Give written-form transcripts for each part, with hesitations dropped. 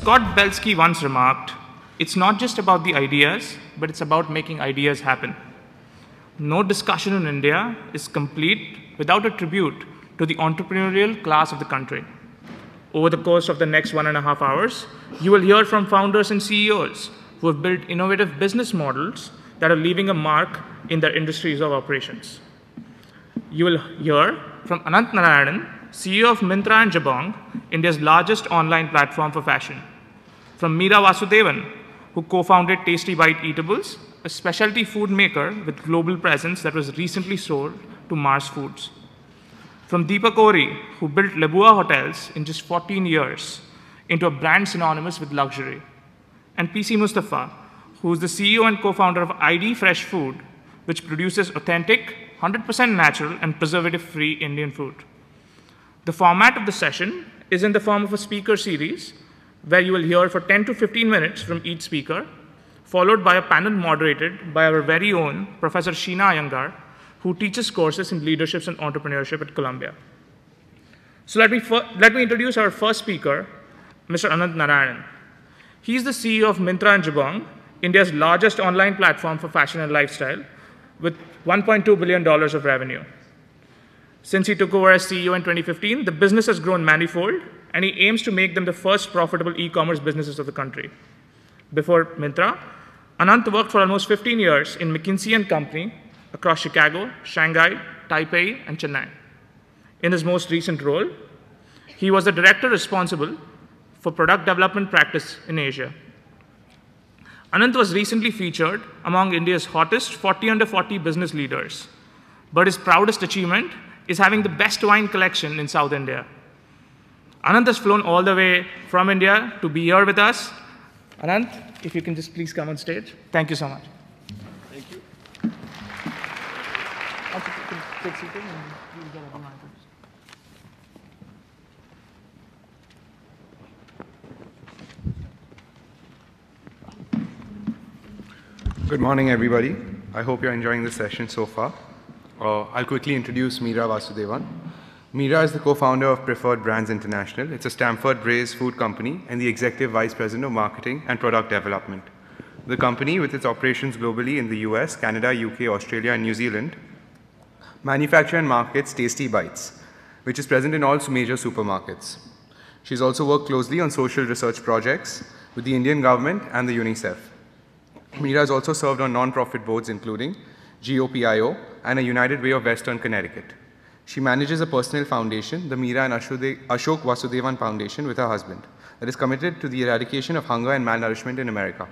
Scott Belsky once remarked, "It's not just about the ideas, but it's about making ideas happen." No discussion in India is complete without a tribute to the entrepreneurial class of the country. Over the course of the next 1.5 hours, you will hear from founders and CEOs who have built innovative business models that are leaving a mark in their industries of operations. You will hear from Anant Narayanan, CEO of Myntra and Jabong, India's largest online platform for fashion. From Meera Vasudevan, who co-founded Tasty Bite Eatables, a specialty food maker with global presence that was recently sold to Mars Foods. From Deepak Ohri, who built Lebua Hotels in just 14 years into a brand synonymous with luxury. And PC Mustafa, who is the CEO and co-founder of ID Fresh Food, which produces authentic, 100% natural, and preservative-free Indian food. The format of the session is in the form of a speaker series, where you will hear for 10 to 15 minutes from each speaker, followed by a panel moderated by our very own Professor Sheena Iyengar, who teaches courses in leadership and entrepreneurship at Columbia. So let me introduce our first speaker, Mr. Anant Narayanan. He's the CEO of Myntra and Jabong, India's largest online platform for fashion and lifestyle, with $1.2 billion of revenue. Since he took over as CEO in 2015, the business has grown manifold, and he aims to make them the first profitable e-commerce businesses of the country. Before Myntra, Anant worked for almost 15 years in McKinsey & Company across Chicago, Shanghai, Taipei, and Chennai. In his most recent role, he was the director responsible for product development practice in Asia. Anant was recently featured among India's hottest 40 under 40 business leaders, but his proudest achievement is having the best wine collection in South India. Anant has flown all the way from India to be here with us. Anant, if you can just please come on stage. Thank you so much. Thank you. Take seating and we'll get everyone. Good morning, everybody. I hope you're enjoying this session so far. I'll quickly introduce Meera Vasudevan. Meera is the co-founder of Preferred Brands International. It's a Stamford-based food company and the executive vice president of marketing and product development. The company, with its operations globally in the US, Canada, UK, Australia, and New Zealand, manufactures and markets Tasty Bites, which is present in all major supermarkets. She's also worked closely on social research projects with the Indian government and the UNICEF. Meera has also served on non-profit boards including GOPIO and a United Way of Western Connecticut. She manages a personal foundation, the Meera and Ashok Vasudevan Foundation, with her husband, that is committed to the eradication of hunger and malnourishment in America.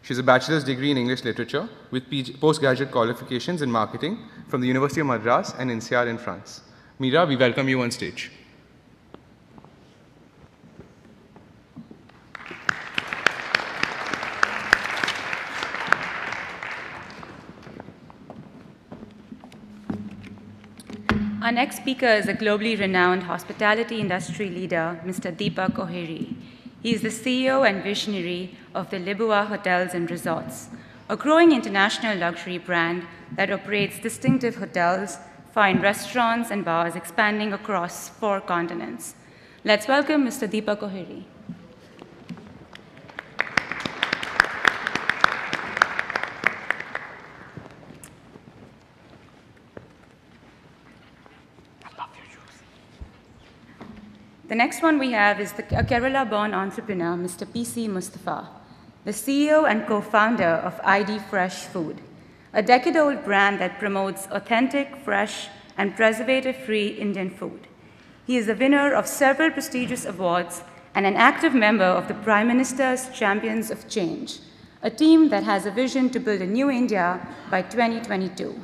She has a bachelor's degree in English literature with postgraduate qualifications in marketing from the University of Madras and INSEAD in France. Meera, we welcome you on stage. Our next speaker is a globally renowned hospitality industry leader, Mr. Deepak Ohri. He is the CEO and visionary of the Lebua Hotels and Resorts, a growing international luxury brand that operates distinctive hotels, fine restaurants, and bars expanding across 4 continents. Let's welcome Mr. Deepak Ohri. The next one we have is a Kerala-born entrepreneur, Mr. PC Mustafa, the CEO and co-founder of ID Fresh Food, a decade-old brand that promotes authentic, fresh, and preservative-free Indian food. He is the winner of several prestigious awards and an active member of the Prime Minister's Champions of Change, a team that has a vision to build a new India by 2022.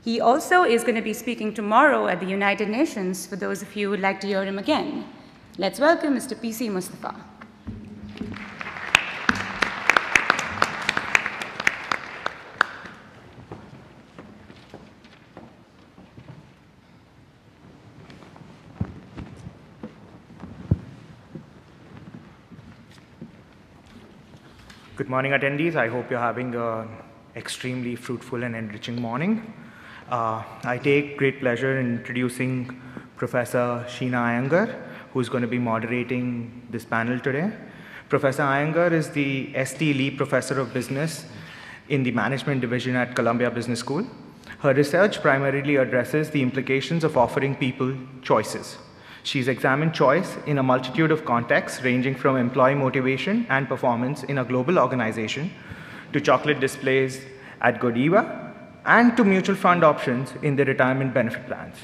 He also is going to be speaking tomorrow at the United Nations for those of you who would like to hear him again. Let's welcome Mr. PC Mustafa. Good morning, attendees. I hope you're having an extremely fruitful and enriching morning. I take great pleasure in introducing Professor Sheena Iyengar, who's going to be moderating this panel today. Professor Iyengar is the ST Lee Professor of Business in the Management Division at Columbia Business School. Her research primarily addresses the implications of offering people choices. She's examined choice in a multitude of contexts, ranging from employee motivation and performance in a global organization to chocolate displays at Godiva and to mutual fund options in the retirement benefit plans.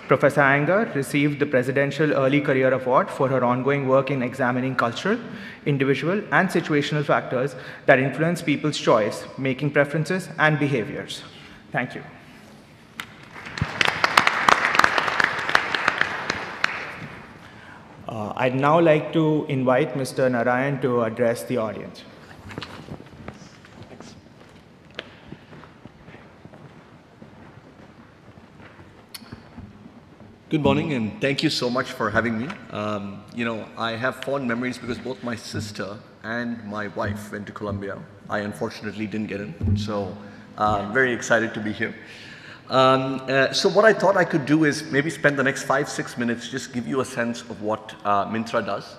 Professor Iyengar received the Presidential Early Career Award for her ongoing work in examining cultural, individual, and situational factors that influence people's choice, making preferences, and behaviors. Thank you. I'd now like to invite Mr. Narayan to address the audience. Good morning, and thank you so much for having me. I have fond memories because both my sister and my wife went to Columbia. I unfortunately didn't get in, so I'm very excited to be here. So what I thought I could do is maybe spend the next 5-6 minutes just give you a sense of what Myntra does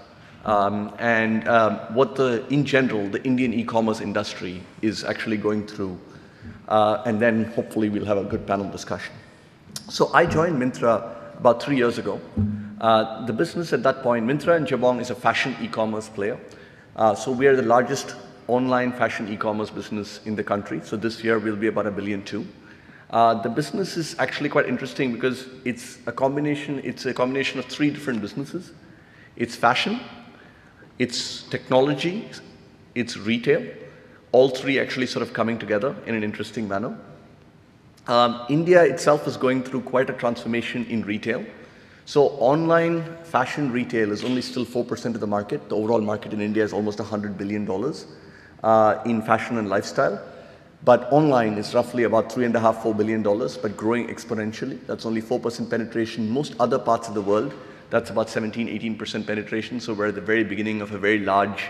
and what in general, the Indian e-commerce industry is actually going through. And then hopefully we'll have a good panel discussion. So I joined Myntra about 3 years ago. The business at that point, Myntra and Jabong, is a fashion e-commerce player. So we are the largest online fashion e-commerce business in the country. So this year we'll be about $1.2 billion. The business is actually quite interesting because it's a combination of 3 different businesses. It's fashion, it's technology, it's retail. All 3 actually sort of coming together in an interesting manner. India itself is going through quite a transformation in retail. So online fashion retail is only still 4% of the market. The overall market in India is almost $100 billion in fashion and lifestyle. But online is roughly about $3.5–4 billion, but growing exponentially. That's only 4% penetration. Most other parts of the world, that's about 17–18% penetration. So we're at the very beginning of a very large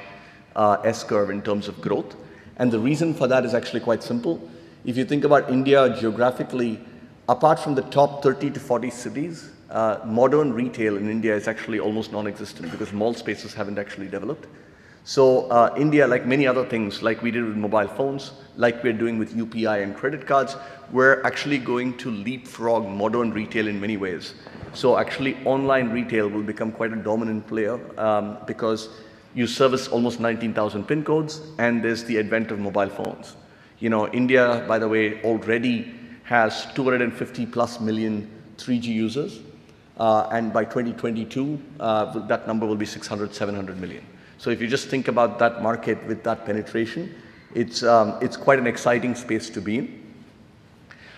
S-curve in terms of growth. And the reason for that is actually quite simple. If you think about India geographically, apart from the top 30 to 40 cities, modern retail in India is actually almost non-existent because mall spaces haven't actually developed. So India, like many other things, like we did with mobile phones, like we're doing with UPI and credit cards, we're actually going to leapfrog modern retail in many ways. So actually online retail will become quite a dominant player because you service almost 19,000 PIN codes and there's the advent of mobile phones. India, by the way, already has 250+ million 3G users. And by 2022, that number will be 600–700 million. So if you just think about that market with that penetration, it's quite an exciting space to be in.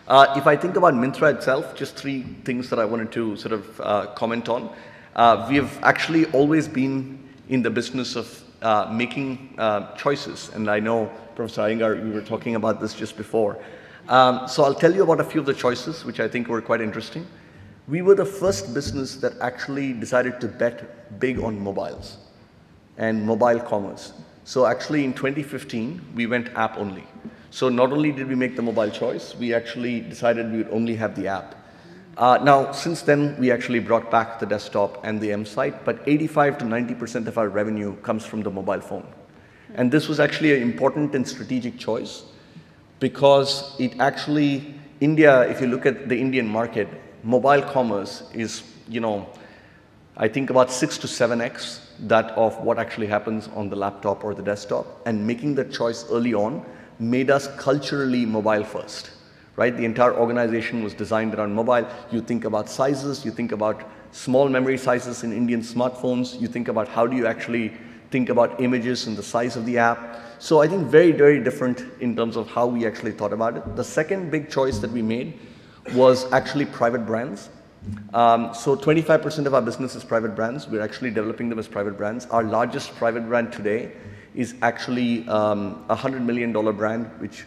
If I think about Myntra itself, just 3 things that I wanted to sort of comment on. We have actually always been in the business of making choices. And I know, Professor Iyengar, we were talking about this just before. So I'll tell you about a few of the choices, which I think were quite interesting. We were the first business that actually decided to bet big on mobiles and mobile commerce. So actually in 2015, we went app only. So not only did we make the mobile choice, we actually decided we would only have the app. Now, since then, we actually brought back the desktop and the M site, but 85–90% of our revenue comes from the mobile phone. And this was actually an important and strategic choice because it actually, India, if you look at the Indian market, mobile commerce is, I think about 6 to 7x that of what actually happens on the laptop or the desktop. And making that choice early on made us culturally mobile first, right? The entire organization was designed around mobile. You think about sizes, you think about small memory sizes in Indian smartphones, you think about how do you actually think about images and the size of the app. So I think very, very different in terms of how we actually thought about it. The second big choice that we made was actually private brands. So 25% of our business is private brands. We're actually developing them as private brands. Our largest private brand today is actually a $100 million brand, which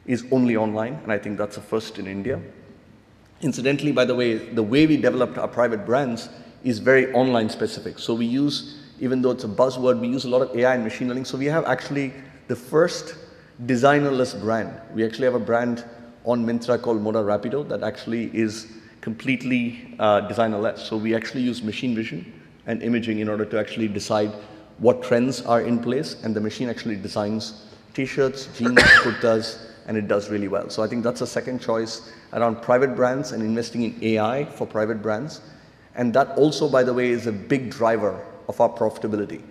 is only online, and I think that's a first in India. Incidentally, by the way we developed our private brands is very online specific. So we use, even though it's a buzzword, we use a lot of AI and machine learning. So we have actually the first designerless brand. We actually have a brand on Myntra called Moda Rapido that actually is completely designerless. So we actually use machine vision and imaging in order to actually decide what trends are in place, and the machine actually designs t-shirts, jeans, kurtas, and it does really well. So I think that's a second choice around private brands and investing in AI for private brands. And that also, by the way, is a big driver of our profitability,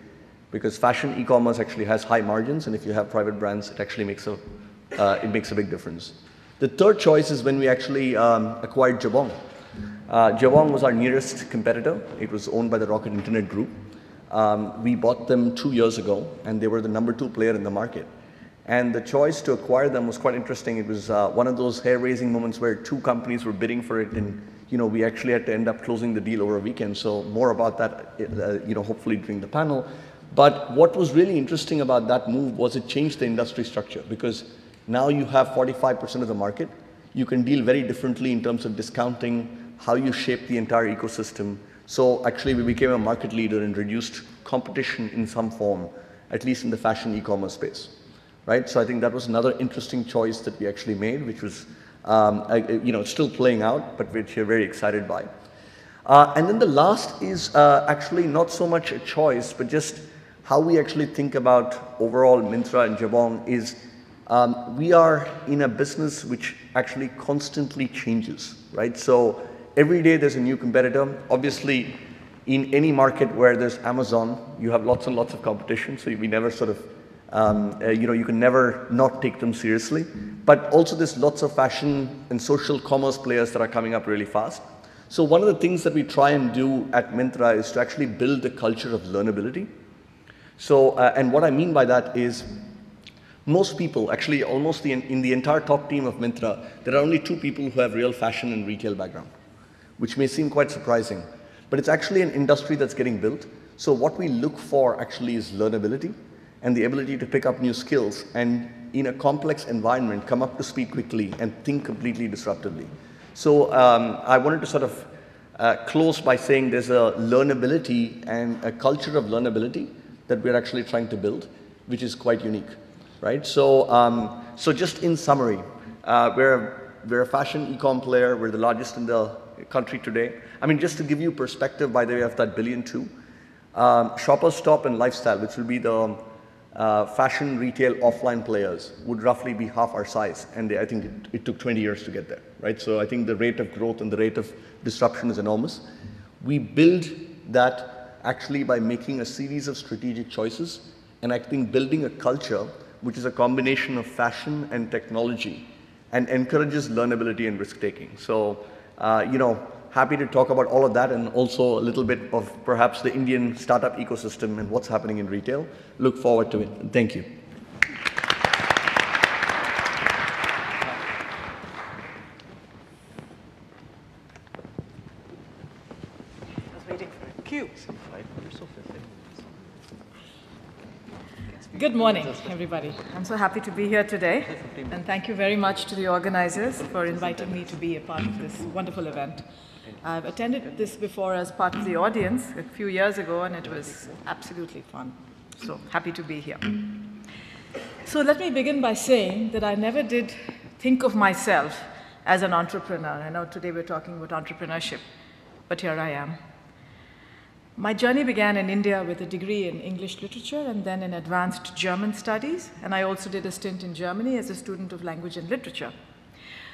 because fashion e-commerce actually has high margins, and if you have private brands, it actually makes a big difference. The third choice is when we actually acquired Jabong. Jabong was our nearest competitor. It was owned by the Rocket Internet Group. We bought them 2 years ago, and they were the #2 player in the market. And the choice to acquire them was quite interesting. It was one of those hair-raising moments where two companies were bidding for it, and we actually had to end up closing the deal over a weekend. So more about that, hopefully during the panel. But what was really interesting about that move was it changed the industry structure, because now you have 45% of the market. You can deal very differently in terms of discounting, how you shape the entire ecosystem. So actually we became a market leader and reduced competition in some form, at least in the fashion e-commerce space, right? So I think that was another interesting choice that we actually made, which was still playing out, but which we're very excited by. And then the last is actually not so much a choice, but just how we actually think about overall Myntra and Jabong is we are in a business which actually constantly changes, right? So every day there's a new competitor. Obviously, in any market where there's Amazon, you have lots and lots of competition, so we never sort of, you can never not take them seriously. But also there's lots of fashion and social commerce players that are coming up really fast. So one of the things that we try and do at Myntra is to actually build a culture of learnability. So, and what I mean by that is most people, actually almost in the entire top team of Myntra, there are only 2 people who have real fashion and retail background, which may seem quite surprising. But it's actually an industry that's getting built. So what we look for actually is learnability and the ability to pick up new skills and in a complex environment, come up to speed quickly and think completely disruptively. So I wanted to sort of close by saying there's a learnability and a culture of learnability that we're actually trying to build, which is quite unique, right? So, so just in summary, we're a fashion e-com player. We're the largest in the country today. I mean, just to give you perspective, by the way, of that $1.2 billion, Shoppers Stop and Lifestyle, which will be the fashion retail offline players, would roughly be half our size. And I think it took 20 years to get there, right? So I think the rate of growth and the rate of disruption is enormous. We build that actually by making a series of strategic choices, and I think building a culture which is a combination of fashion and technology and encourages learnability and risk-taking. So, happy to talk about all of that and also a little bit of perhaps the Indian startup ecosystem and what's happening in retail. Look forward to it. Thank you. I was waiting for a cue. Good morning, everybody. I'm so happy to be here today, and thank you very much to the organizers for inviting me to be a part of this wonderful event. I've attended this before as part of the audience a few years ago, and it was absolutely fun. So happy to be here. So let me begin by saying that I never did think of myself as an entrepreneur. I know today we're talking about entrepreneurship, but here I am. My journey began in India with a degree in English literature and then in advanced German studies, and I also did a stint in Germany as a student of language and literature.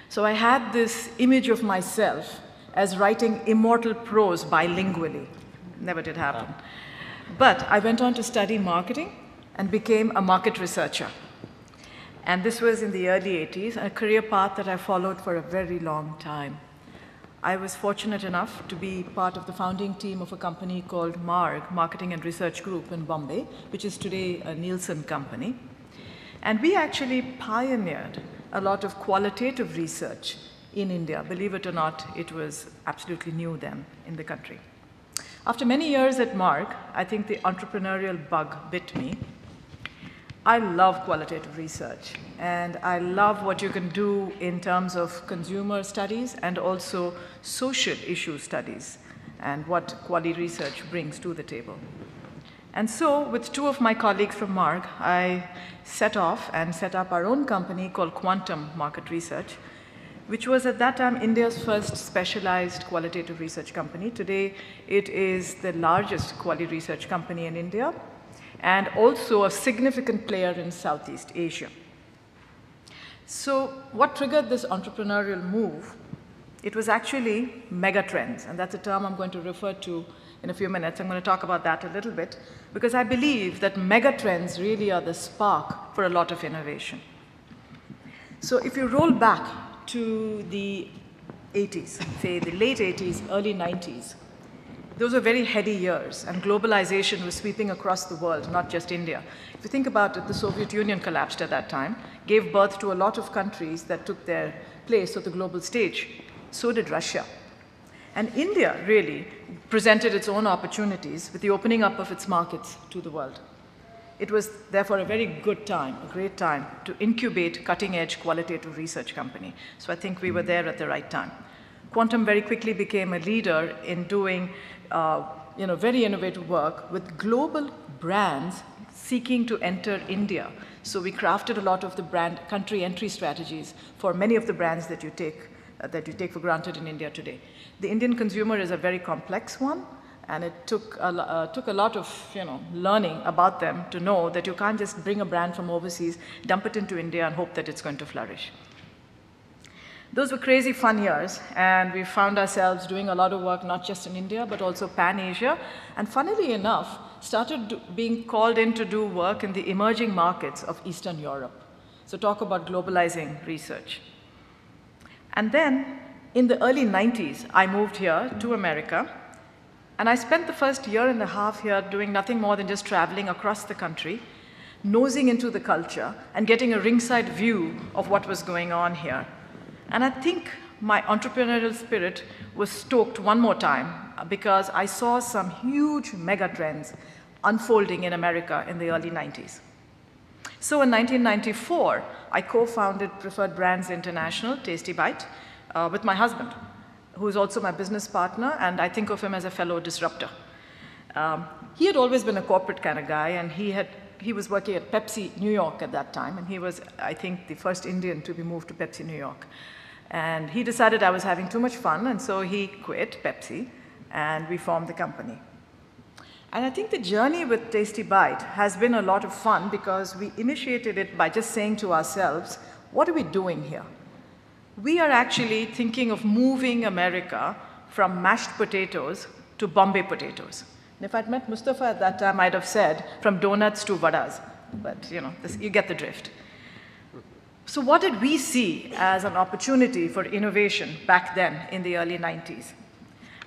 So I had this image of myself as writing immortal prose bilingually. Never did happen. But I went on to study marketing and became a market researcher. And this was in the early 80s, a career path that I followed for a very long time. I was fortunate enough to be part of the founding team of a company called MARG, Marketing and Research Group in Bombay, which is today a Nielsen company. And we actually pioneered a lot of qualitative research in India. Believe it or not, it was absolutely new then in the country. After many years at MARG, I think the entrepreneurial bug bit me. I love qualitative research, and I love what you can do in terms of consumer studies and also social issue studies and what quality research brings to the table. And so, with 2 of my colleagues from MARG, I set off and set up our own company called Quantum Market Research, which was at that time India's first specialized qualitative research company. Today, it is the largest quality research company in India. and also a significant player in Southeast Asia. So what triggered this entrepreneurial move? It was actually megatrends, and that's a term I'm going to refer to in a few minutes. I'm going to talk about that a little bit, because I believe that megatrends really are the spark for a lot of innovation. So if you roll back to the 80s, say the late 80s, early 90s, those were very heady years, and globalization was sweeping across the world, not just India. If you think about it, the Soviet Union collapsed at that time, gave birth to a lot of countries that took their place on the global stage. So did Russia. And India really presented its own opportunities with the opening up of its markets to the world. It was therefore a very good time, a great time, to incubate cutting-edge qualitative research company. So I think we were there at the right time. Quantum very quickly became a leader in doing very innovative work with global brands seeking to enter India. So we crafted a lot of the brand country entry strategies for many of the brands that you take for granted in India today. The Indian consumer is a very complex one, and it took a lot of learning about them to know that you can't just bring a brand from overseas, dump it into India, and hope that it's going to flourish. Those were crazy fun years, and we found ourselves doing a lot of work not just in India, but also pan-Asia, and funnily enough, started being called in to do work in the emerging markets of Eastern Europe. So talk about globalizing research. And then, in the early 90s, I moved here to America, and I spent the first year and a half here doing nothing more than just traveling across the country, nosing into the culture, and getting a ringside view of what was going on here. And I think my entrepreneurial spirit was stoked one more time because I saw some huge mega trends unfolding in America in the early 90s. So in 1994, I co-founded Preferred Brands International, Tasty Bite, with my husband, who is also my business partner, and I think of him as a fellow disruptor. He had always been a corporate kind of guy, and he was working at Pepsi New York at that time, and he was, I think, the first Indian to be moved to Pepsi New York. And he decided I was having too much fun, and so he quit Pepsi, and we formed the company. And I think the journey with Tasty Bite has been a lot of fun because we initiated it by just saying to ourselves, what are we doing here? We are actually thinking of moving America from mashed potatoes to Bombay potatoes. And if I'd met Mustafa at that time, I'd have said from donuts to vadas. But you get the drift. So what did we see as an opportunity for innovation back then in the early 90s?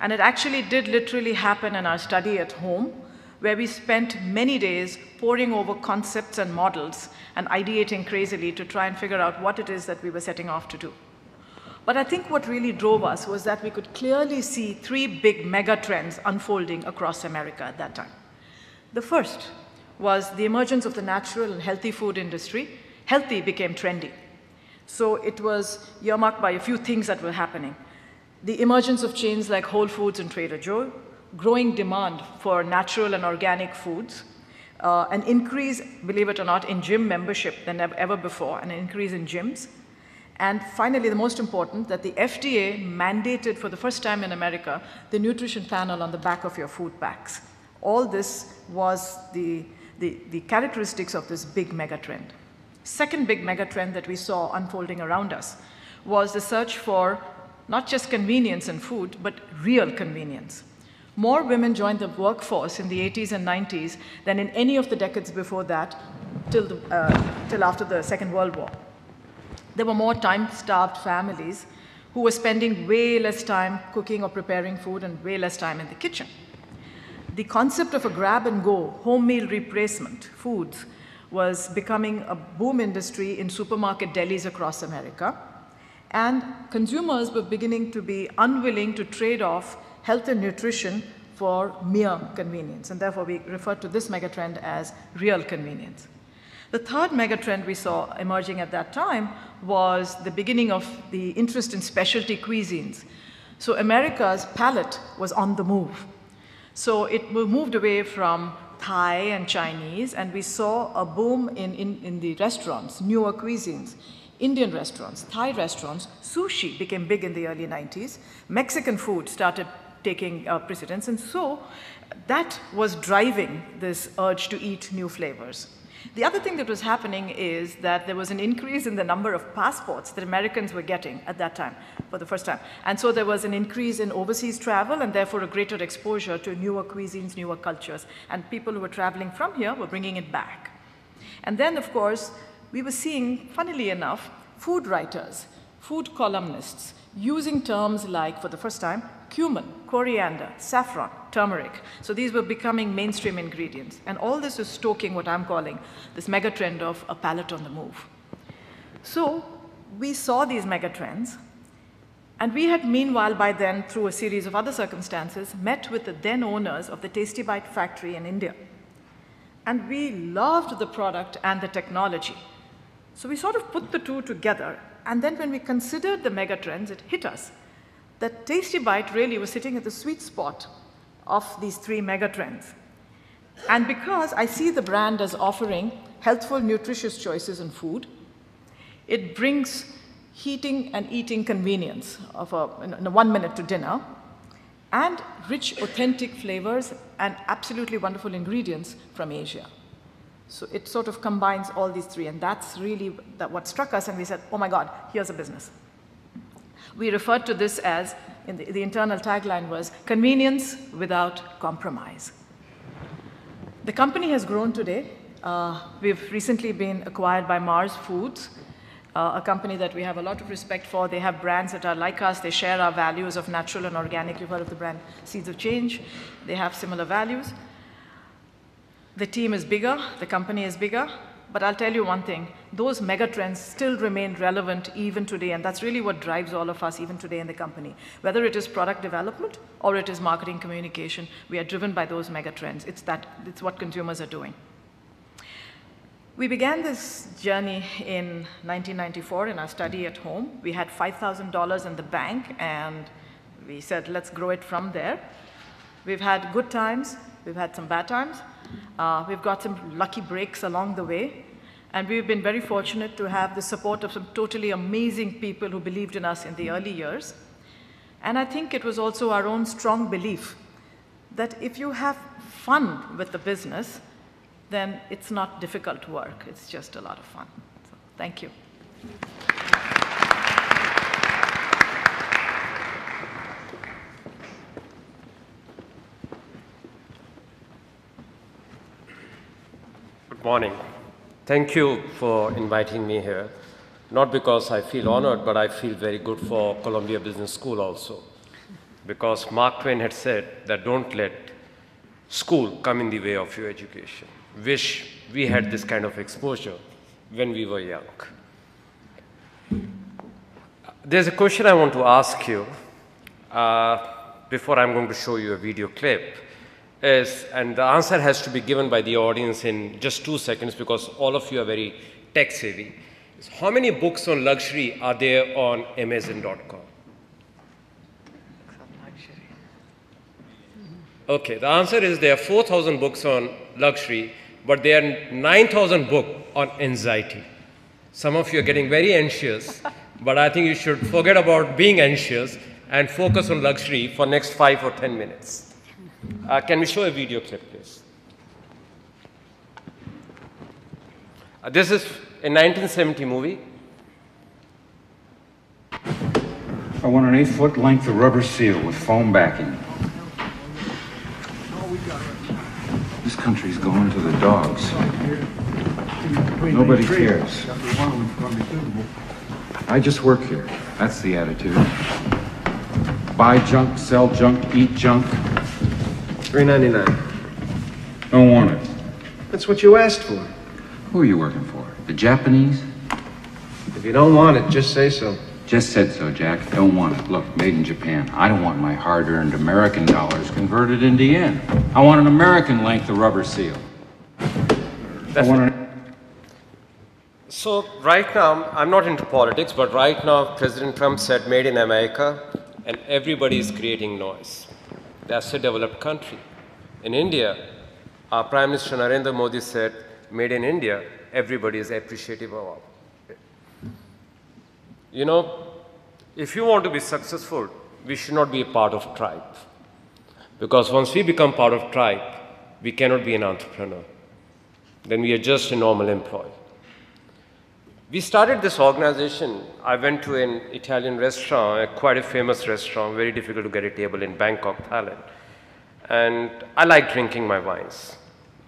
And it actually did literally happen in our study at home, where we spent many days poring over concepts and models and ideating crazily to try and figure out what it is that we were setting off to do. But I think what really drove us was that we could clearly see three big mega trends unfolding across America at that time. The first was the emergence of the natural and healthy food industry. Healthy became trendy. So it was earmarked by a few things that were happening. The emergence of chains like Whole Foods and Trader Joe, growing demand for natural and organic foods, an increase, believe it or not, in gym membership than ever before, an increase in gyms. And finally, the most important, that the FDA mandated for the first time in America the nutrition panel on the back of your food packs. All this was the characteristics of this big megatrend. Second big megatrend that we saw unfolding around us was the search for not just convenience in food, but real convenience. More women joined the workforce in the 80s and 90s than in any of the decades before that, till after the Second World War. There were more time-starved families who were spending way less time cooking or preparing food and way less time in the kitchen. The concept of a grab-and-go home meal replacement foods was becoming a boom industry in supermarket delis across America. And consumers were beginning to be unwilling to trade off health and nutrition for mere convenience. And therefore, we refer to this megatrend as real convenience. The third megatrend we saw emerging at that time was the beginning of the interest in specialty cuisines. So America's palate was on the move. So it moved away from Thai and Chinese, and we saw a boom in the restaurants, newer cuisines. Indian restaurants, Thai restaurants, sushi became big in the early 90s. Mexican food started taking precedence. And so that was driving this urge to eat new flavors. The other thing that was happening is that there was an increase in the number of passports that Americans were getting at that time for the first time. And so there was an increase in overseas travel and therefore a greater exposure to newer cuisines, newer cultures. And people who were traveling from here were bringing it back. And then, of course, we were seeing, funnily enough, food writers, food columnists, using terms like, for the first time, cumin, coriander, saffron, turmeric. So these were becoming mainstream ingredients. And all this is stoking what I'm calling this mega trend of a palate on the move. So we saw these mega trends, and we had meanwhile by then, through a series of other circumstances, met with the then owners of the Tasty Bite factory in India. And we loved the product and the technology. So we sort of put the two together. And then when we considered the mega trends, it hit us that Tasty Bite really was sitting at the sweet spot of these three mega trends. And because I see the brand as offering healthful, nutritious choices in food, it brings heating and eating convenience of a 1 minute to dinner, and rich, authentic flavors and absolutely wonderful ingredients from Asia. So it sort of combines all these three, and that's really what struck us, and we said, oh my God, here's a business. We referred to this as, the internal tagline was, convenience without compromise. The company has grown today. We've recently been acquired by Mars Foods, a company that we have a lot of respect for. They have brands that are like us. They share our values of natural and organic. You've heard of the brand Seeds of Change. They have similar values. The team is bigger, the company is bigger, but I'll tell you one thing, those mega trends still remain relevant even today, and that's really what drives all of us even today in the company. Whether it is product development or it is marketing communication, we are driven by those mega trends. It's what consumers are doing. We began this journey in 1994 in our study at home. We had $5,000 in the bank, and we said, let's grow it from there. We've had good times, we've had some bad times. We've got some lucky breaks along the way, and we've been very fortunate to have the support of some totally amazing people who believed in us in the early years. And I think it was also our own strong belief that if you have fun with the business, then it's not difficult work. It's just a lot of fun. So, thank you. Good morning. Thank you for inviting me here. Not because I feel honored, but I feel very good for Columbia Business School also. Because Mark Twain had said that don't let school come in the way of your education. Wish we had this kind of exposure when we were young. There's a question I want to ask you before I'm going to show you a video clip. And the answer has to be given by the audience in just 2 seconds because all of you are very tech savvy. How many books on luxury are there on Amazon.com? Okay, the answer is there are 4,000 books on luxury, but there are 9,000 books on anxiety. Some of you are getting very anxious, but I think you should forget about being anxious and focus on luxury for next 5 or 10 minutes. Can we show a video clip, please? This is a 1970 movie. I want an 8-foot length of rubber seal with foam backing. This country's going to the dogs. Nobody cares. I just work here. That's the attitude. Buy junk, sell junk, eat junk. $3.99. Don't want it. That's what you asked for. Who are you working for? The Japanese? If you don't want it, just say so. Just said so, Jack. Don't want it. Look, made in Japan. I don't want my hard-earned American dollars converted into yen. I want an American length of rubber seal. So right now, I'm not into politics, but right now, President Trump said made in America, and everybody is creating noise. That's a developed country. In India, our Prime Minister Narendra Modi said, made in India, everybody is appreciative of it. You know, if you want to be successful, we should not be a part of tribe. Because once we become part of tribe, we cannot be an entrepreneur. Then we are just a normal employee. We started this organization. I went to an Italian restaurant, quite a famous restaurant, very difficult to get a table in Bangkok, Thailand. And I like drinking my wines.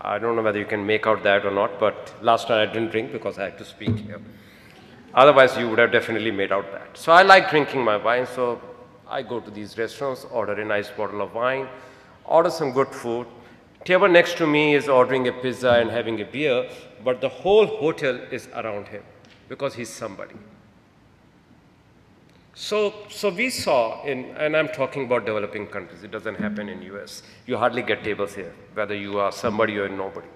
I don't know whether you can make out that or not, but last night I didn't drink because I had to speak here. Otherwise, you would have definitely made out that. So I like drinking my wine, so I go to these restaurants, order a nice bottle of wine, order some good food. Table next to me is ordering a pizza and having a beer, but the whole hotel is around him because he's somebody. So we saw, and I'm talking about developing countries, it doesn't happen in US. You hardly get tables here, whether you are somebody or nobody.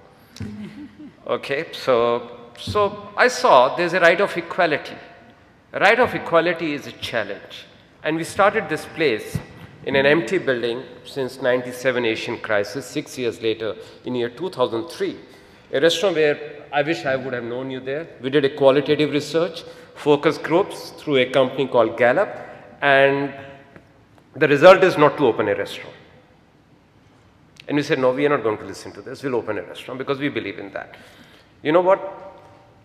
Okay, so I saw there's a right of equality. A right of equality is a challenge. And we started this place in an empty building since 97 Asian crisis, 6 years later, in year 2003. A restaurant where I wish I would have known you there. We did a qualitative research, focus groups through a company called Gallup, and the result is not to open a restaurant. And we said, no, we are not going to listen to this. We'll open a restaurant because we believe in that. You know what?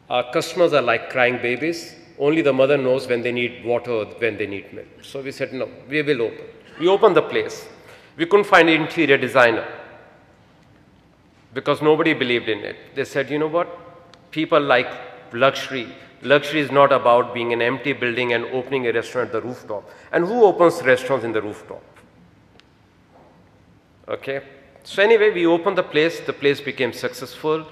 Our customers are like crying babies. Only the mother knows when they need water or when they need milk. So we said, no, we will open. We opened the place. We couldn't find an interior designer because nobody believed in it. They said, you know what? People like luxury. Luxury is not about being an empty building and opening a restaurant at the rooftop. And who opens restaurants in the rooftop? Okay. So anyway, we opened the place became successful,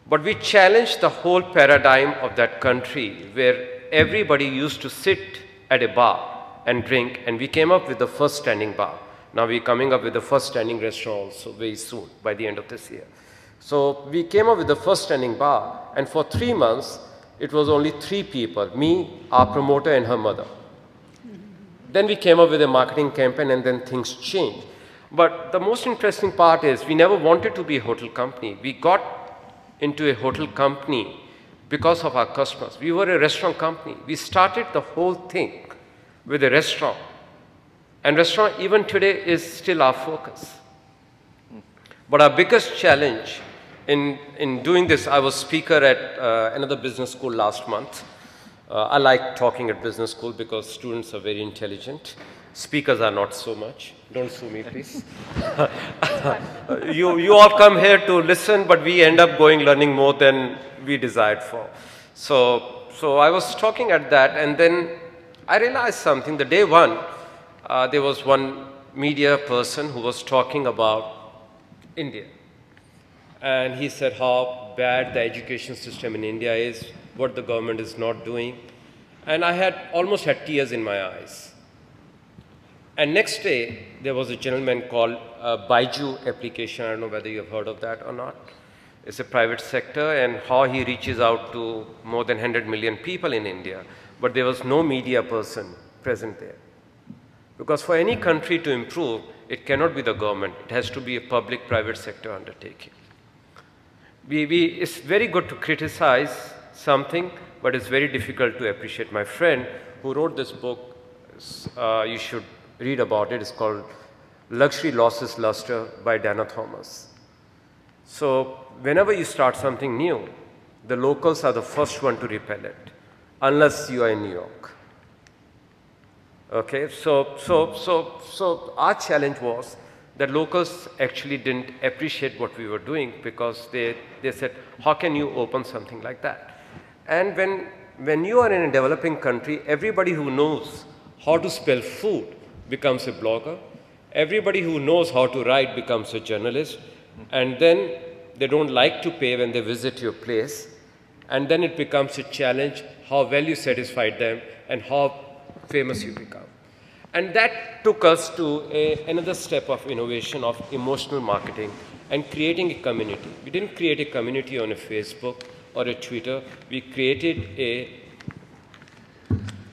but we challenged the whole paradigm of that country where everybody used to sit at a bar and drink, and we came up with the first standing bar. Now we're coming up with the first standing restaurant also very soon, by the end of this year. So we came up with the first standing bar, and for 3 months, it was only 3 people, me, our promoter, and her mother. Then we came up with a marketing campaign, and then things changed. But the most interesting part is we never wanted to be a hotel company. We got into a hotel company because of our customers. We were a restaurant company. We started the whole thing with a restaurant. And restaurant even today is still our focus. But our biggest challenge in doing this, I was speaker at another business school last month. I like talking at business school because students are very intelligent. Speakers are not so much. Don't sue me, please. You all come here to listen, but we end up learning more than we desired for. So I was talking at that, and then I realized something. The day one, there was one media person who was talking about India. And he said how bad the education system in India is, what the government is not doing. And I almost had tears in my eyes. And next day, there was a gentleman called Baiju application. I don't know whether you have heard of that or not. It's a private sector, and how he reaches out to more than 100 million people in India. But there was no media person present there. Because for any country to improve, it cannot be the government. It has to be a public-private sector undertaking. It's very good to criticize something, but it's very difficult to appreciate. My friend who wrote this book, you should read about it. It's called Luxury Loses Luster by Dana Thomas. So whenever you start something new, the locals are the first one to repel it, unless you are in New York. Okay, so our challenge was that locals actually didn't appreciate what we were doing because they said, how can you open something like that? And when you are in a developing country, everybody who knows how to spell food becomes a blogger. Everybody who knows how to write becomes a journalist. And then they don't like to pay when they visit your place. And then it becomes a challenge how well you satisfied them and how famous you become. And that took us to another step of innovation of emotional marketing and creating a community. We didn't create a community on a Facebook or a Twitter. We created a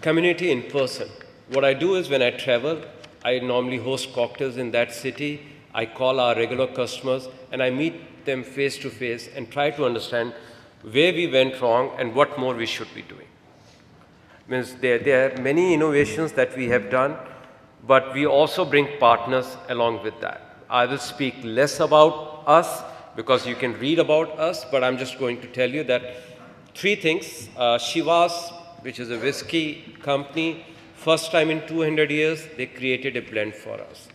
community in person. What I do is when I travel, I normally host cocktails in that city. I call our regular customers and I meet them face to face and try to understand where we went wrong and what more we should be doing. Means there are many innovations that we have done, but we also bring partners along with that. I will speak less about us because you can read about us, but I'm just going to tell you that 3 things. Shiva's, which is a whiskey company, first time in 200 years, they created a blend for us.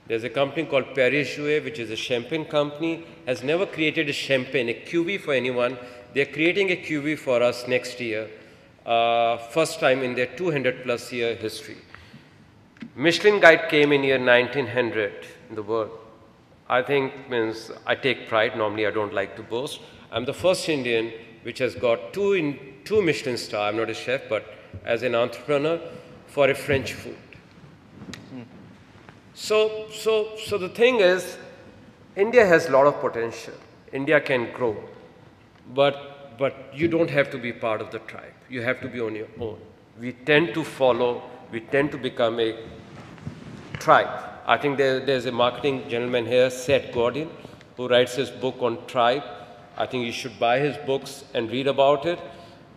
There's a company called Paris Jouet, which is a champagne company, has never created a champagne, a cuvée for anyone. They're creating a cuvée for us next year, first time in their 200+ year history. Michelin Guide came in year 1900 in the world. I think means I take pride. Normally I don't like to boast. I'm the first Indian which has got two Michelin star. I'm not a chef, but as an entrepreneur for a French food. So the thing is, India has a lot of potential. India can grow, but you don't have to be part of the tribe. You have to be on your own. We tend to become a tribe. I think there's a marketing gentleman here, Seth Godin, who writes his book on tribe. I think you should buy his books and read about it.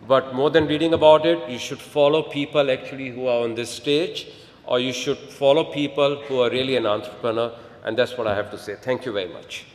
But more than reading about it, you should follow people actually who are on this stage, or you should follow people who are really an entrepreneur. And that's what I have to say. Thank you very much.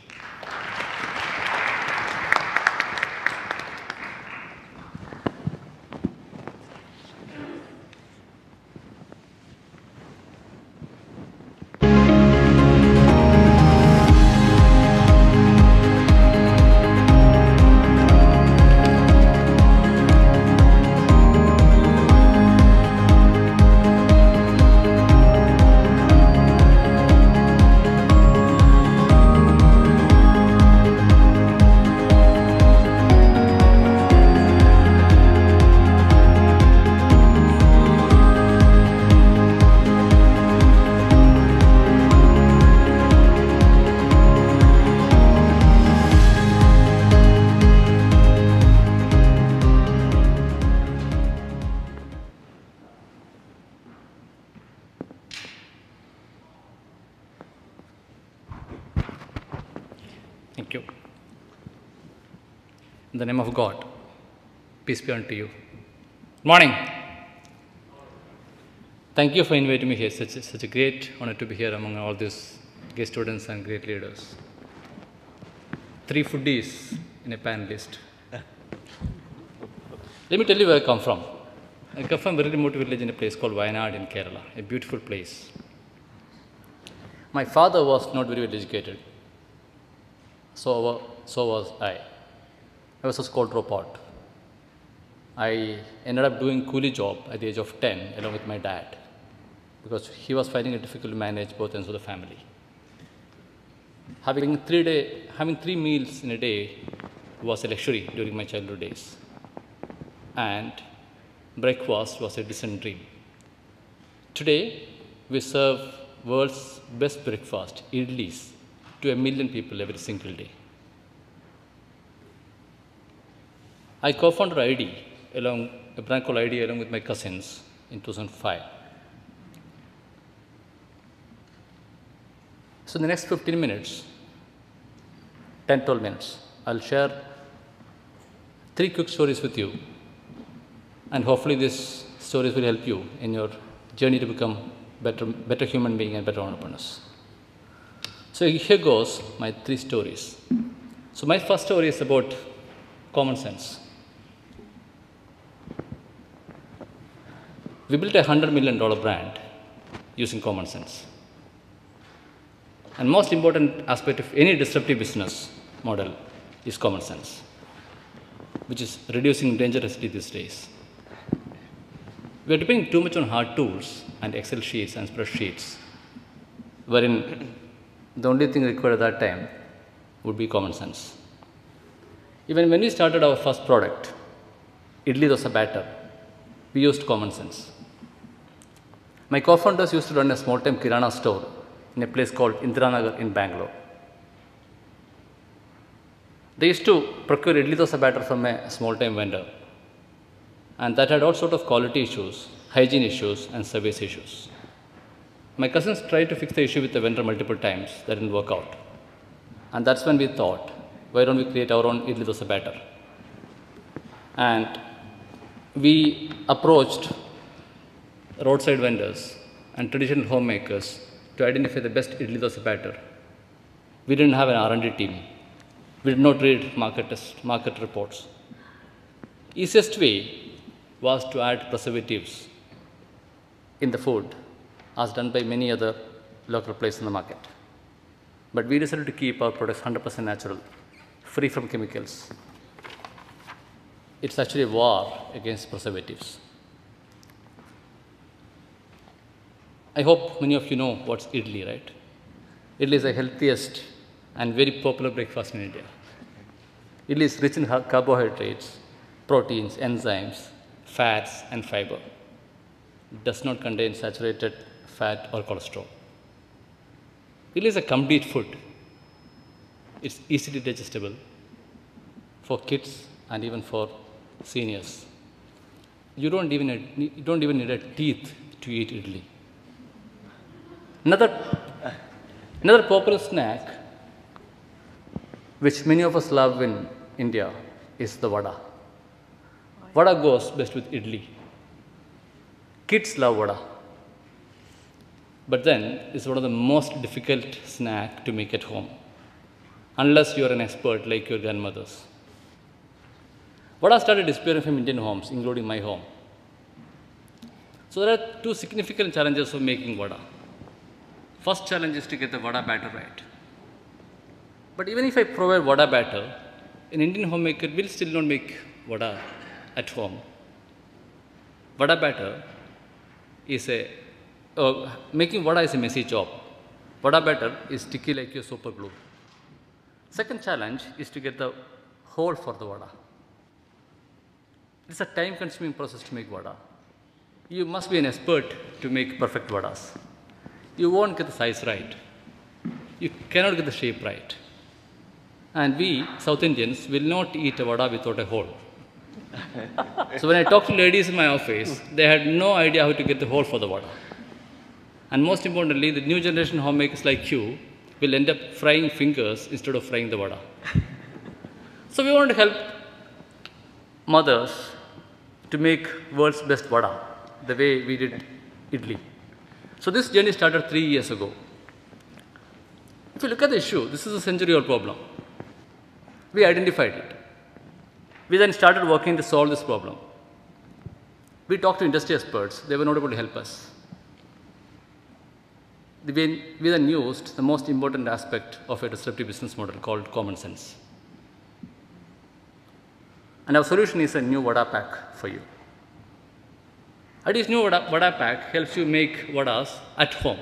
Thank you. In the name of God, peace be unto you. Good morning. Thank you for inviting me here. Such a great honor to be here among all these great students and great leaders. 3 foodies in a panelist. Let me tell you where I come from. I come from a very remote village in a place called Wayanad in Kerala, a beautiful place. My father was not very well educated. So was I. I was a school dropout. I ended up doing coolie job at the age of 10 along with my dad because he was finding it difficult to manage both ends of the family. Having 3 meals in a day was a luxury during my childhood days. And breakfast was a distant dream. Today, we serve world's best breakfast, idlis, to 1 million people every single day. I co-founded a brand called ID along with my cousins in 2005. So in the next 15 minutes, 10-12 minutes, I'll share 3 quick stories with you. And hopefully these stories will help you in your journey to become better human being and better entrepreneurs. So here goes my 3 stories. So my first story is about common sense. We built a $100 million brand using common sense. And most important aspect of any disruptive business model is common sense, which is reducing dangerously these days. We are depending too much on hard tools and Excel sheets and spreadsheets, wherein the only thing required at that time would be common sense. Even when we started our first product, idli dosa batter, we used common sense. My co-founders used to run a small-time kirana store in a place called Indiranagar in Bangalore. They used to procure idli dosa batter from a small-time vendor, and that had all sorts of quality issues, hygiene issues, and service issues. My cousins tried to fix the issue with the vendor multiple times. That didn't work out. And that's when we thought, why don't we create our own idli dosa batter? And we approached roadside vendors and traditional homemakers to identify the best idli dosa batter We didn't have an R&D team. We did not read market reports. Easiest way was to add preservatives in the food, as done by many other local players in the market. But we decided to keep our products 100% natural, free from chemicals. It's actually a war against preservatives. I hope many of you know what's idli, right? Idli is the healthiest and very popular breakfast in India. Idli is rich in carbohydrates, proteins, enzymes, fats, and fiber. It does not contain saturated fat or cholesterol. Idli is a complete food. It's easily digestible for kids and even for seniors. You don't even need a teeth to eat idli. Another popular snack, which many of us love in India, is the vada. Vada goes best with idli. Kids love vada. But then, it's one of the most difficult snack to make at home, unless you are an expert like your grandmothers. Vada started disappearing from Indian homes, including my home. So there are two significant challenges of making vada. First challenge is to get the vada batter right. But even if I provide vada batter, an Indian homemaker will still not make vada at home. Vada batter is making vada is a messy job. Vada batter is sticky like your super glue. Second challenge is to get the hole for the vada. It's a time-consuming process to make vada. You must be an expert to make perfect vadas. You won't get the size right. You cannot get the shape right. And we, South Indians, will not eat a vada without a hole. So when I talk to ladies in my office, they had no idea how to get the hole for the vada. And most importantly, the new generation homemakers like you will end up frying fingers instead of frying the vada. So we want to help mothers to make world's best vada, the way we did idli. So this journey started 3 years ago. If you look at the issue, this is a century-old problem. We identified it. We then started working to solve this problem. We talked to industry experts. They were not able to help us. We then used the most important aspect of a disruptive business model called common sense. And our solution is a new vada pack for you. This new vada pack helps you make vadas at home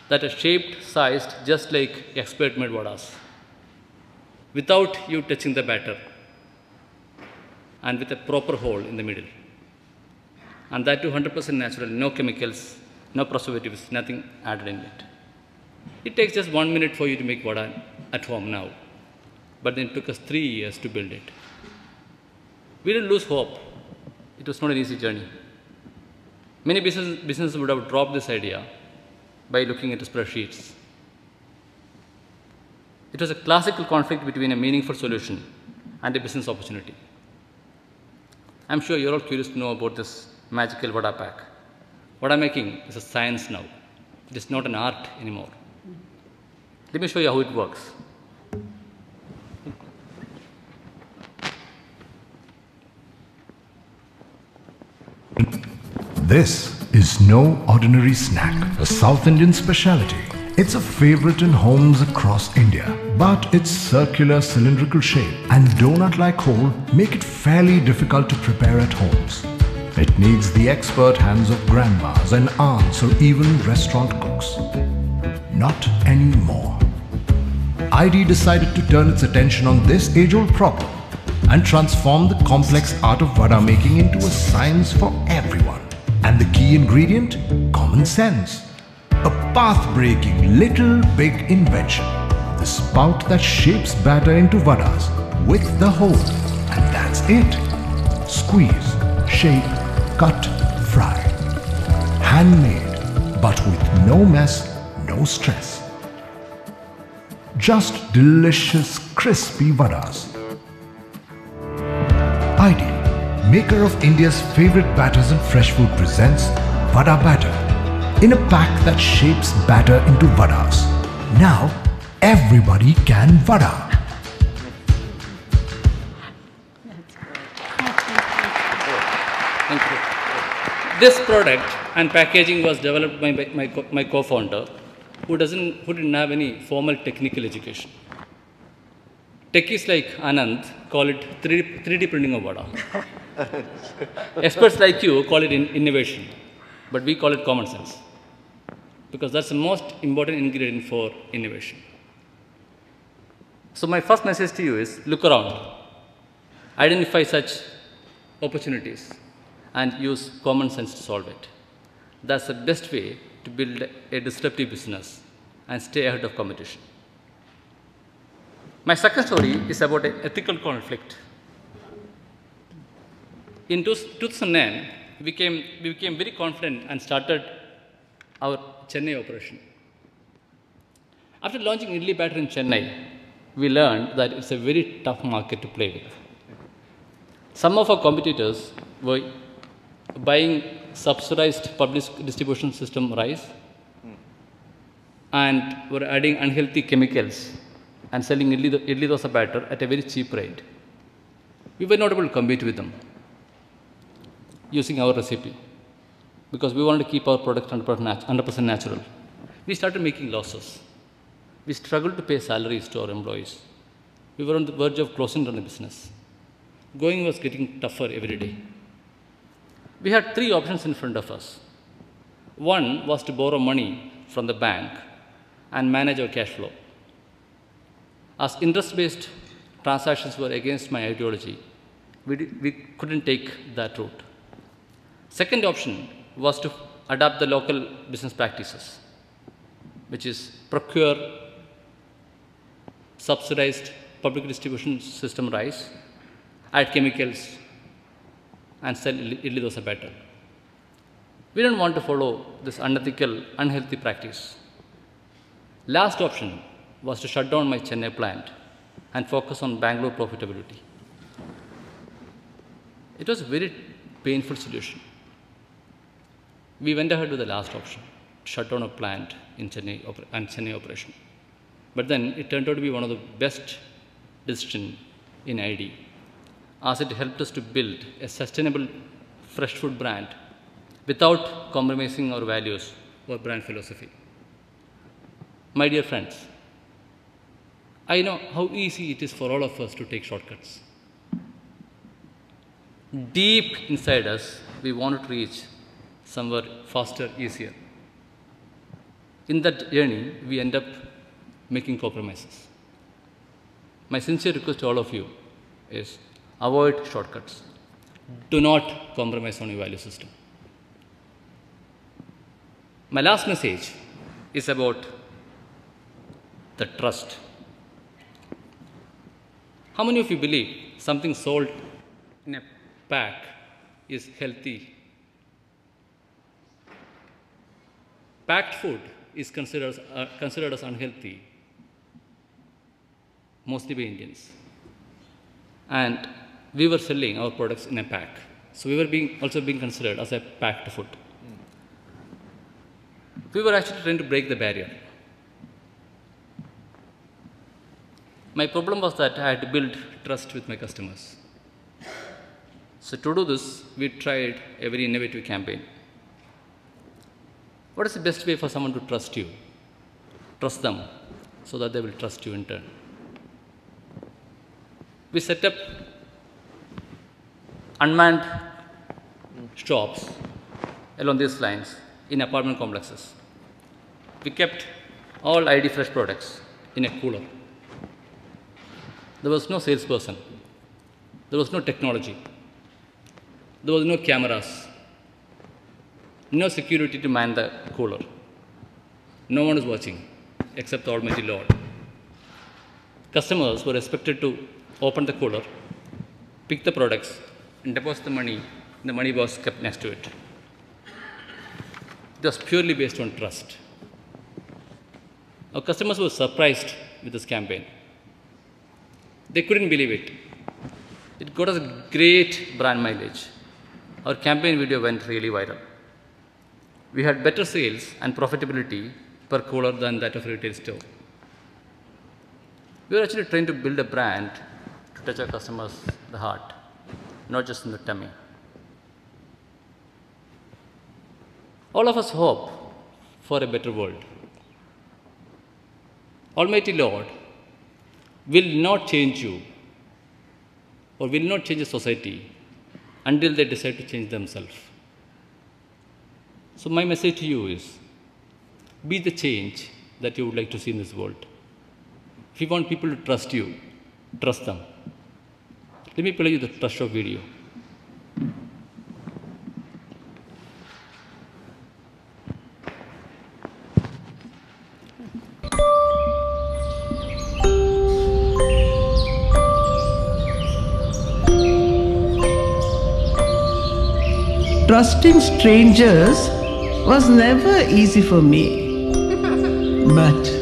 that are shaped, sized just like expert-made vadas, without you touching the batter, and with a proper hole in the middle. And that too 100% natural, no chemicals, no preservatives, nothing added in it. It takes just 1 minute for you to make vada at home now, but then it took us 3 years to build it. We didn't lose hope. It was not an easy journey. Many businesses would have dropped this idea by looking at the spreadsheets. It was a classical conflict between a meaningful solution and a business opportunity. I'm sure you're all curious to know about this magical vada pack. Vada making is a science now. It is not an art anymore. Let me show you how it works. This is no ordinary snack, a South Indian specialty. It's a favorite in homes across India, but its circular cylindrical shape and donut-like hole make it fairly difficult to prepare at homes. It needs the expert hands of grandmas and aunts or even restaurant cooks. Not anymore. ID decided to turn its attention on this age-old problem and transform the complex art of vada making into a science for everyone. And the key ingredient? Common sense. A path-breaking, little, big invention. The spout that shapes batter into vadas with the hole. And that's it. Squeeze, shape, cut, fry. Handmade, but with no mess, no stress. Just delicious, crispy vadas. Ideal, maker of India's favorite batters and fresh food, presents Vada Batter in a pack that shapes batter into vadas. Now, everybody can vada. Thank you. This product and packaging was developed by my co-founder, who didn't have any formal technical education. Techies like Anand call it 3D printing of vada. Experts like you call it innovation, but we call it common sense, because that's the most important ingredient for innovation. So my first message to you is look around, identify such opportunities, and use common sense to solve it. That's the best way to build a disruptive business and stay ahead of competition. My second story is about an ethical conflict. In 2009, we became very confident and started our Chennai operation. After launching idli batter in Chennai, we learned that it's a very tough market to play with. Some of our competitors were buying subsidized public distribution system rice and were adding unhealthy chemicals and selling idli dosa batter at a very cheap rate. We were not able to compete with them using our recipe because we wanted to keep our product 100% natural. We started making losses. We struggled to pay salaries to our employees. We were on the verge of closing down the business. Going was getting tougher every day. We had three options in front of us. One was to borrow money from the bank and manage our cash flow. As interest-based transactions were against my ideology, we couldn't take that route. Second option was to adapt the local business practices, which is procure subsidized public distribution system rice, add chemicals, and sell idli dosa batter. We didn't want to follow this unethical, unhealthy practice. Last option was to shut down my Chennai plant and focus on Bangalore profitability. It was a very painful solution. We went ahead with the last option, shut down a plant in Chennai and Chennai operation. But then it turned out to be one of the best decisions in ID, as it helped us to build a sustainable fresh food brand without compromising our values or brand philosophy. My dear friends, I know how easy it is for all of us to take shortcuts. Deep inside us, we want to reach somewhere faster, easier. In that journey, we end up making compromises. My sincere request to all of you is avoid shortcuts. Do not compromise on your value system. My last message is about the trust. How many of you believe something sold in a pack is healthy? Packed food is considered as unhealthy, mostly by Indians. And we were selling our products in a pack. So we were also being considered as a packed food. We were actually trying to break the barrier. My problem was that I had to build trust with my customers. So to do this, we tried a very innovative campaign. What is the best way for someone to trust you? Trust them so that they will trust you in turn. We set up unmanned shops along these lines in apartment complexes. We kept all ID Fresh products in a cooler. There was no salesperson. There was no technology. There was no cameras. No security to man the cooler. No one is watching except the Almighty Lord. Customers were expected to open the cooler, pick the products, and deposit the money in the money box kept next to it. It was purely based on trust. Our customers were surprised with this campaign. They couldn't believe it. It got us a great brand mileage. Our campaign video went really viral. We had better sales and profitability per cooler than that of a retail store. We are actually trying to build a brand to touch our customers, the heart, not just in the tummy. All of us hope for a better world. Almighty Lord will not change you or will not change a society until they decide to change themselves. So my message to you is, be the change that you would like to see in this world. If you want people to trust you, trust them. Let me play you the trust show video. Trusting strangers was never easy for me. But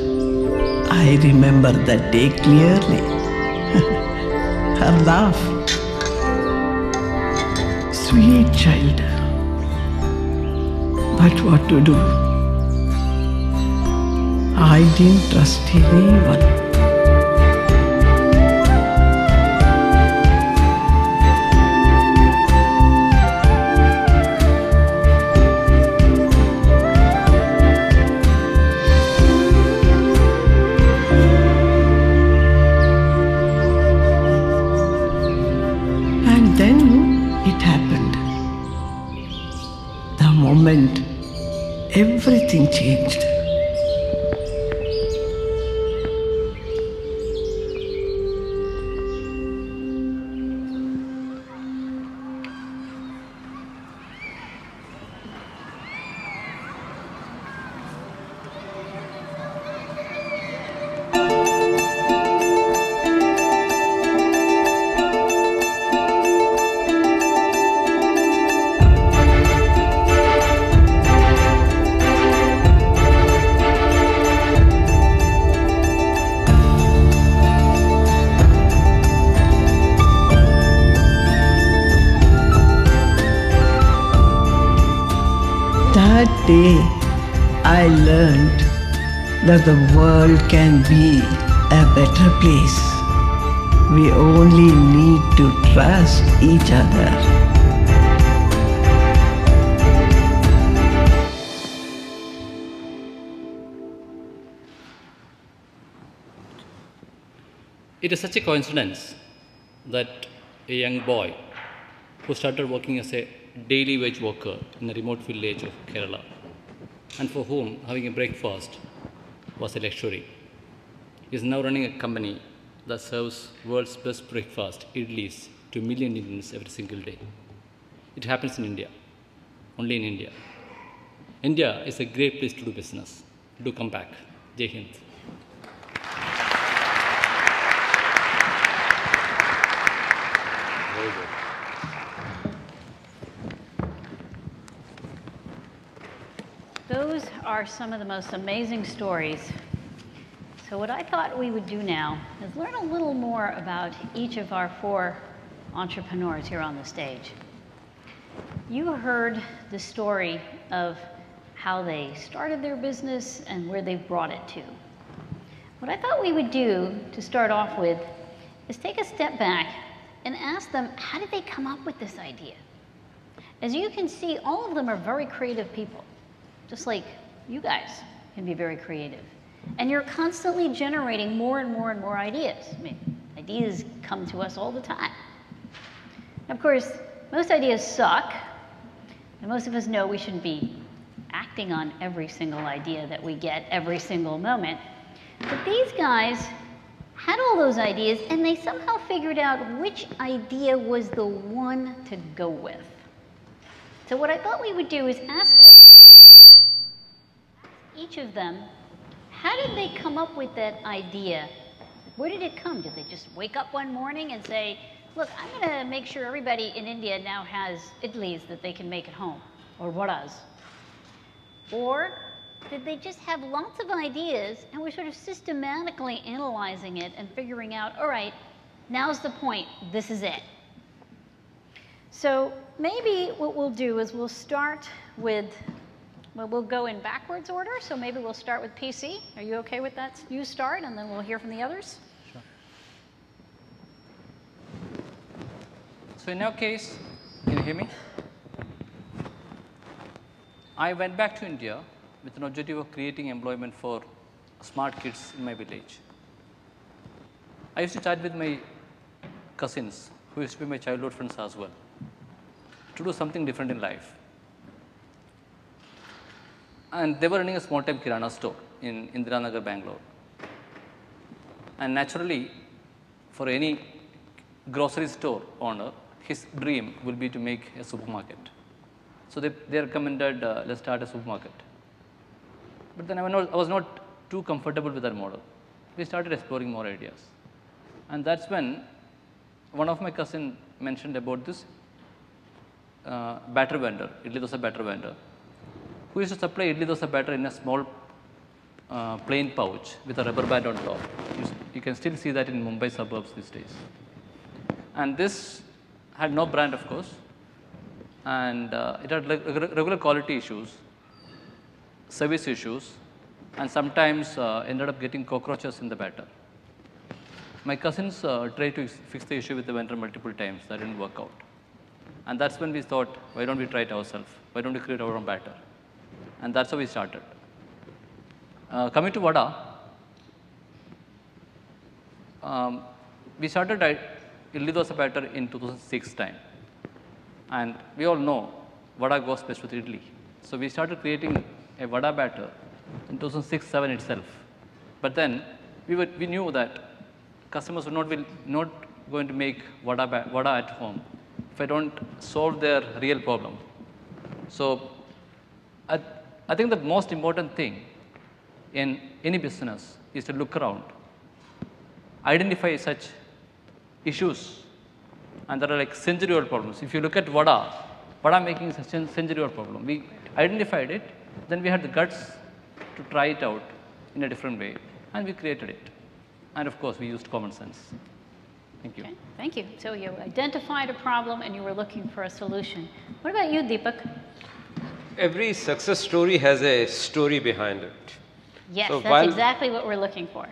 I remember that day clearly. Her laugh. Sweet child. But what to do? I didn't trust anyone. Moment, everything changed. That day, I learned that the world can be a better place. We only need to trust each other. It is such a coincidence that a young boy who started working as a daily wage worker in a remote village of Kerala, and for whom having a breakfast was a luxury, is now running a company that serves world's best breakfast, idlis, to a million Indians every single day. It happens in India, only in India. India is a great place to do business. Do come back. Jai Hind. Very good. Those are some of the most amazing stories. So what I thought we would do now is learn a little more about each of our 4 entrepreneurs here on the stage. You heard the story of how they started their business and where they've brought it to. What I thought we would do to start off with is take a step back and ask them, how did they come up with this idea? As you can see, all of them are very creative people. Just like you guys can be very creative. And you're constantly generating more and more and more ideas. I mean, ideas come to us all the time. Of course, most ideas suck, and most of us know we shouldn't be acting on every single idea that we get every single moment. But these guys had all those ideas, and they somehow figured out which idea was the one to go with. So what I thought we would do is ask each of them, how did they come up with that idea? Where did it come? Did they just wake up one morning and say, look, I'm going to make sure everybody in India now has idlis that they can make at home, or vadas? Or did they just have lots of ideas and were sort of systematically analyzing it and figuring out, all right, now's the point, this is it? So maybe what we'll do is we'll start with, well, we'll go in backwards order. So maybe we'll start with PC. Are you okay with that? You start, and then we'll hear from the others. Sure. So in our case, can you hear me? I went back to India with an objective of creating employment for smart kids in my village. I used to chat with my cousins, who used to be my childhood friends as well, to do something different in life. And they were running a small-time kirana store in Indiranagar, Bangalore. And naturally, for any grocery store owner, his dream will be to make a supermarket. So they recommended, let's start a supermarket. But then I was not too comfortable with that model. We started exploring more ideas. And that's when one of my cousins mentioned about this batter vendor, idli dosa batter vendor, who used to supply idli dosa batter in a small plain pouch with a rubber band on top. You can still see that in Mumbai suburbs these days. And this had no brand, of course, and it had regular quality issues, service issues, and sometimes ended up getting cockroaches in the batter. My cousins tried to fix the issue with the vendor multiple times. That didn't work out. And that's when we thought, why don't we try it ourselves? Why don't we create our own batter? And that's how we started. Coming to vada, we started idli dosa batter in 2006 time. And we all know vada goes best with idli. So we started creating a vada batter in 2006-07 itself. But then we knew that customers were not going to make vada at home if I don't solve their real problem. So I think the most important thing in any business is to look around, identify such issues, and there are like century-old problems. If you look at vada making is a century-old problem. We identified it, then we had the guts to try it out in a different way, and we created it. And of course, we used common sense. Thank you. Okay, thank you. So you identified a problem and you were looking for a solution. What about you, Deepak? Every success story has a story behind it. Yes, so that's exactly what we're looking for.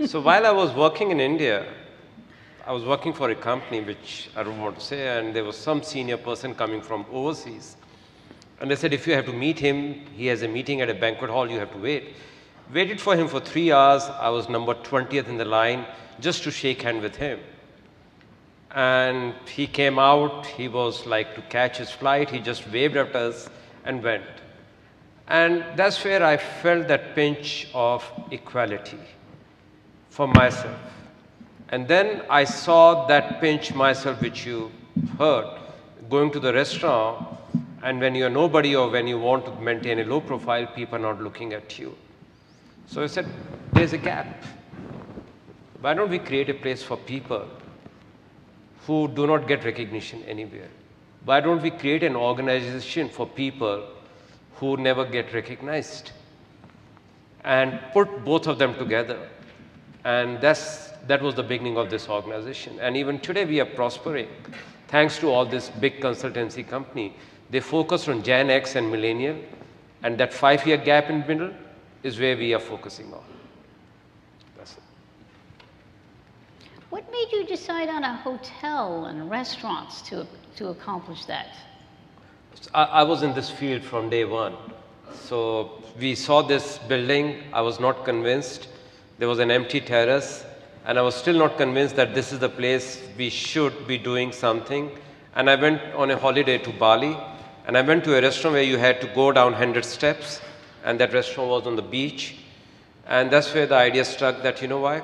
So while I was working in India, I was working for a company which I don't want to say, and there was some senior person coming from overseas. And they said, if you have to meet him, he has a meeting at a banquet hall, you have to wait. Waited for him for 3 hours. I was number 20th in the line just to shake hand with him. And he came out, he was like to catch his flight, he just waved at us and went. And that's where I felt that pinch of equality for myself. And then I saw that pinch myself, which you heard, going to the restaurant, and when you're nobody or when you want to maintain a low profile, people are not looking at you. So I said, there's a gap. Why don't we create a place for people who do not get recognition anywhere? Why don't we create an organization for people who never get recognized? And put both of them together. And that was the beginning of this organization. And even today we are prospering. Thanks to all this big consultancy company. They focus on Gen X and millennial. And that 5-year gap in the middle is where we are focusing on. That's it. What made you decide on a hotel and restaurants to accomplish that? I was in this field from day one. So we saw this building. I was not convinced. There was an empty terrace. And I was still not convinced that this is the place we should be doing something. And I went on a holiday to Bali. And I went to a restaurant where you had to go down 100 steps. And that restaurant was on the beach. And that's where the idea struck that, you know why?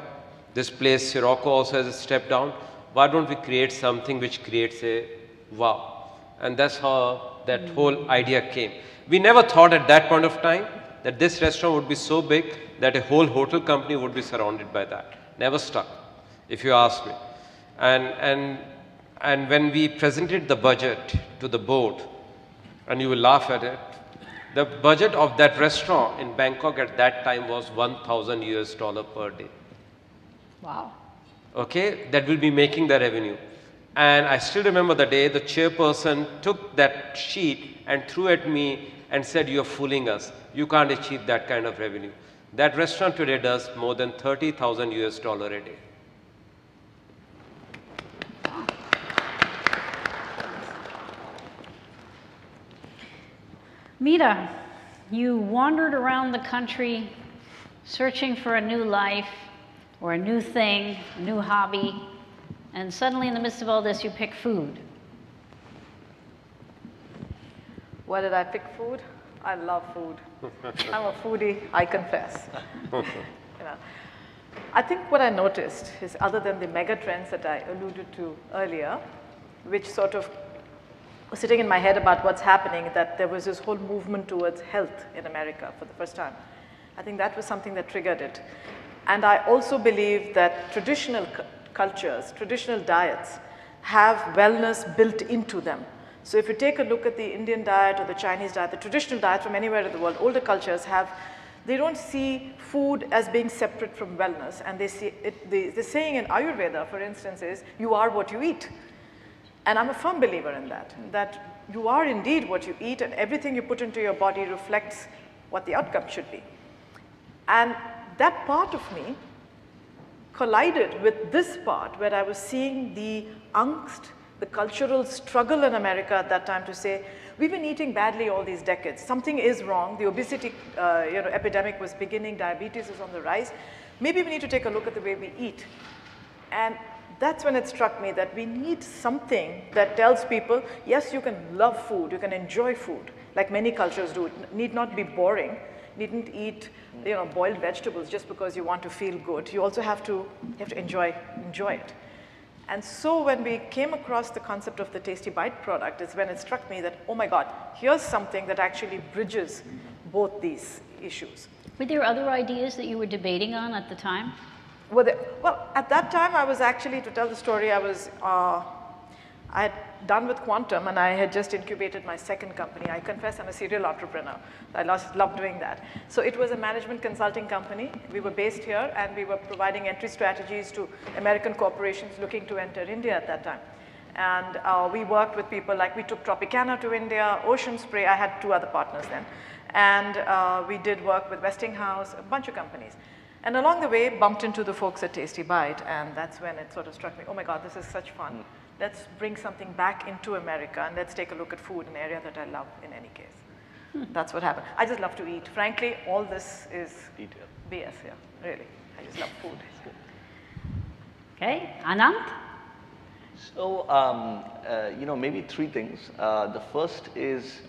This place, Sirocco, also has a step down. Why don't we create something which creates a wow? And that's how that whole idea came. We never thought at that point of time that this restaurant would be so big that a whole hotel company would be surrounded by that. Never stuck, if you ask me. And when we presented the budget to the board, and you will laugh at it, the budget of that restaurant in Bangkok at that time was $1,000 per day. Wow. Okay, that will be making the revenue. And I still remember the day the chairperson took that sheet and threw at me and said, you're fooling us. You can't achieve that kind of revenue. That restaurant today does more than $30,000 a day. Meera, you wandered around the country searching for a new life or a new thing, a new hobby, and suddenly in the midst of all this, you pick food. Why did I pick food? I love food. I'm a foodie, I confess. You know, I think what I noticed is, other than the mega trends that I alluded to earlier, which sort of was sitting in my head about what's happening, that there was this whole movement towards health in America for the first time. I think that was something that triggered it. And I also believe that traditional cultures, traditional diets, have wellness built into them. So if you take a look at the Indian diet or the Chinese diet, the traditional diet from anywhere in the world, older cultures they don't see food as being separate from wellness. And they see it, the saying in Ayurveda, for instance, is, you are what you eat. And I'm a firm believer in that you are indeed what you eat, and everything you put into your body reflects what the outcome should be. And that part of me collided with this part where I was seeing the angst, the cultural struggle in America at that time to say, we've been eating badly all these decades. Something is wrong. The obesity epidemic was beginning. Diabetes is on the rise. Maybe we need to take a look at the way we eat. And that's when it struck me that we need something that tells people, yes, you can love food, you can enjoy food, like many cultures do. It need not be boring. Needn't eat boiled vegetables just because you want to feel good. You also have to enjoy it. And so when we came across the concept of the Tasty Bite product is when it struck me that, oh my God, here's something that actually bridges both these issues. Were there other ideas that you were debating on at the time? Well, at that time, I was actually, to tell the story, I had done with Quantum, and I had just incubated my second company. I confess I'm a serial entrepreneur. I love doing that. So it was a management consulting company. We were based here, and we were providing entry strategies to American corporations looking to enter India at that time. And we worked with people like, we took Tropicana to India, Ocean Spray. I had 2 other partners then. And we did work with Westinghouse, a bunch of companies. And along the way, bumped into the folks at Tasty Bite, and that's when it sort of struck me, oh my God, this is such fun. Let's bring something back into America, and let's take a look at food, an area that I love in any case. That's what happened. I just love to eat. Frankly, all this is BS, yeah, really. I just love food. Okay, Anand? So, maybe 3 things. The first is,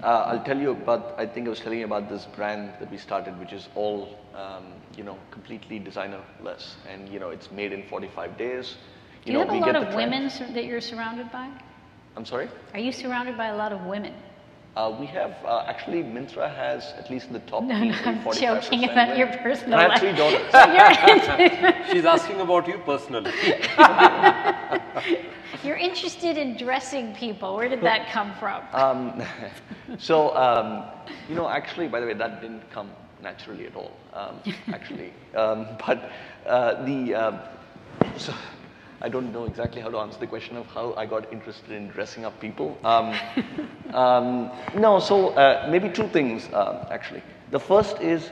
I'll tell you about, I think I was telling you about this brand that we started, which is all, completely designer-less. And, it's made in 45 days. Do you have a lot of women that you're surrounded by? I'm sorry? Are you surrounded by a lot of women? We have, actually, Myntra has, at least in the top No, team, I'm 45% joking about women. your personal I life. have 3 daughters. She's asking about you personally. You're interested in dressing people. Where did that come from? Actually, by the way, that didn't come naturally at all, actually. So I don't know exactly how to answer the question of how I got interested in dressing up people. Maybe 2 things, actually. The first is,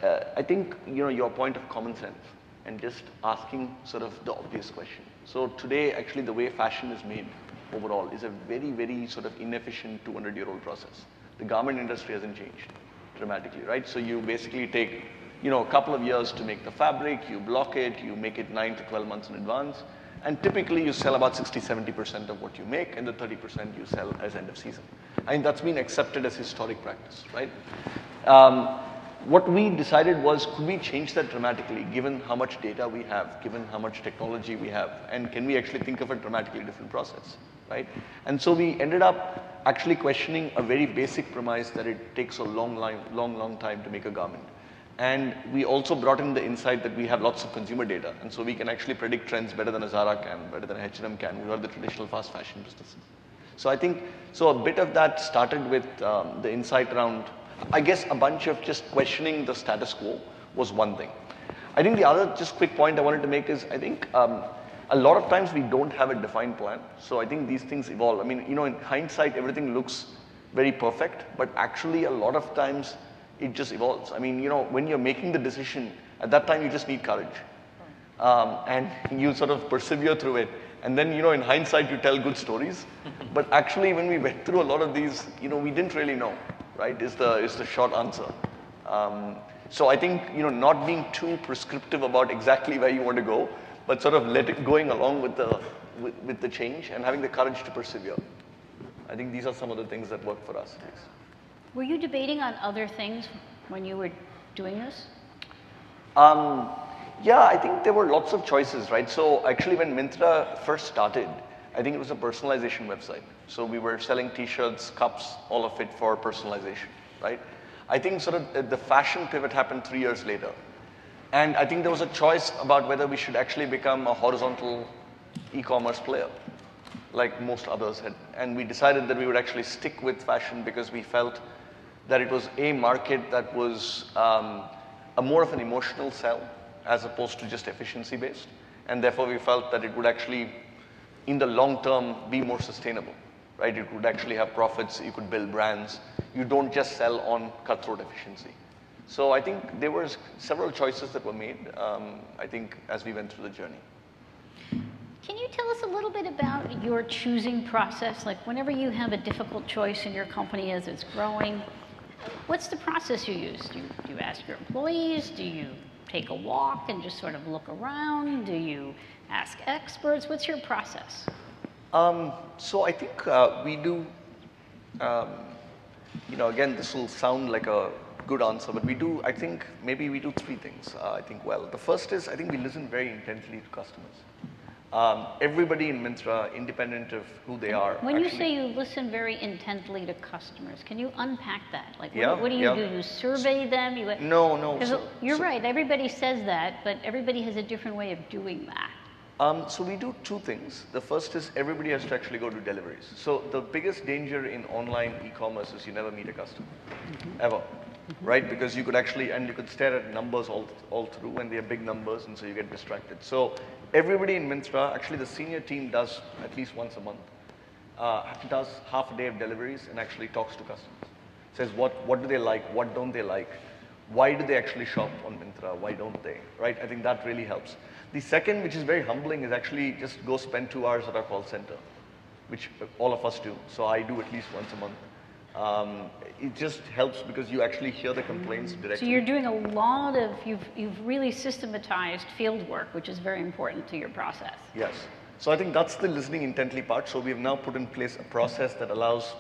I think, your point of common sense and just asking sort of the obvious question. So today, actually, the way fashion is made overall is a very, very sort of inefficient 200-year-old process. The garment industry hasn't changed dramatically, right? So you basically take, a couple of years to make the fabric, you block it, you make it 9 to 12 months in advance, and typically you sell about 60–70% of what you make, and the 30% you sell as end of season. I mean, that's been accepted as historic practice, right? What we decided was, could we change that dramatically, given how much data we have, given how much technology we have, and can we actually think of a dramatically different process, right? And so we ended up actually questioning a very basic premise that it takes a long time to make a garment. And we also brought in the insight that we have lots of consumer data, and so we can actually predict trends better than a Zara can, better than a H&M can. We are the traditional fast fashion businesses. So I think, a bit of that started with the insight around, I guess a bunch of just questioning the status quo was one thing. I think the other just quick point I wanted to make is, I think a lot of times we don't have a defined plan. So I think these things evolve. I mean, in hindsight, everything looks very perfect, but actually a lot of times it just evolves. I mean, when you're making the decision, at that time you just need courage. And you sort of persevere through it. And then, in hindsight, you tell good stories. But actually, when we went through a lot of these, we didn't really know, right, is the short answer. So I think, not being too prescriptive about exactly where you want to go, but sort of going along with the change and having the courage to persevere. I think these are some of the things that work for us. Yes. Were you debating on other things when you were doing this? Yeah, I think there were lots of choices, right? So actually when Myntra first started, I think it was a personalization website. So we were selling t-shirts, cups, all of it for personalization, right? I think sort of the fashion pivot happened 3 years later. And I think there was a choice about whether we should actually become a horizontal e-commerce player, like most others had. And we decided that we would actually stick with fashion because we felt that it was a market that was a more of an emotional sell as opposed to just efficiency based. And therefore we felt that it would actually, in the long term, be more sustainable, right? It would actually have profits, you could build brands. You don't just sell on cutthroat efficiency. So I think there were several choices that were made, I think, as we went through the journey. Can you tell us a little bit about your choosing process? Like whenever you have a difficult choice in your company as it's growing, what's the process you use? Do you ask your employees? Do you take a walk and just sort of look around? Do you ask experts? What's your process? So I think we do, again, this will sound like a good answer, but we do, I think, maybe we do 3 things, I think, well. The first is, I think we listen very intently to customers. Everybody in Myntra, independent of who they are. When you say you listen very intently to customers, can you unpack that? Like, what do you do? You survey them? No. Because you're right, everybody says that, but everybody has a different way of doing that. So we do 2 things. The first is everybody has to actually go do deliveries. So the biggest danger in online e-commerce is you never meet a customer, ever, right? Because you could actually, and you could stare at numbers all through, and they are big numbers, and so you get distracted. So everybody in Myntra, actually the senior team does at least once a month, does half a day of deliveries and actually talks to customers. Says what do they like, what don't they like, why do they actually shop on Myntra, why don't they, right? I think that really helps. The second, which is very humbling, is actually just go spend 2 hours at our call center, which all of us do. So I do at least once a month. It just helps because you actually hear the complaints directly. So you're doing a lot of, you've really systematized field work, which is very important to your process. Yes. So I think that's the listening intently part. So we have now put in place a process that allows,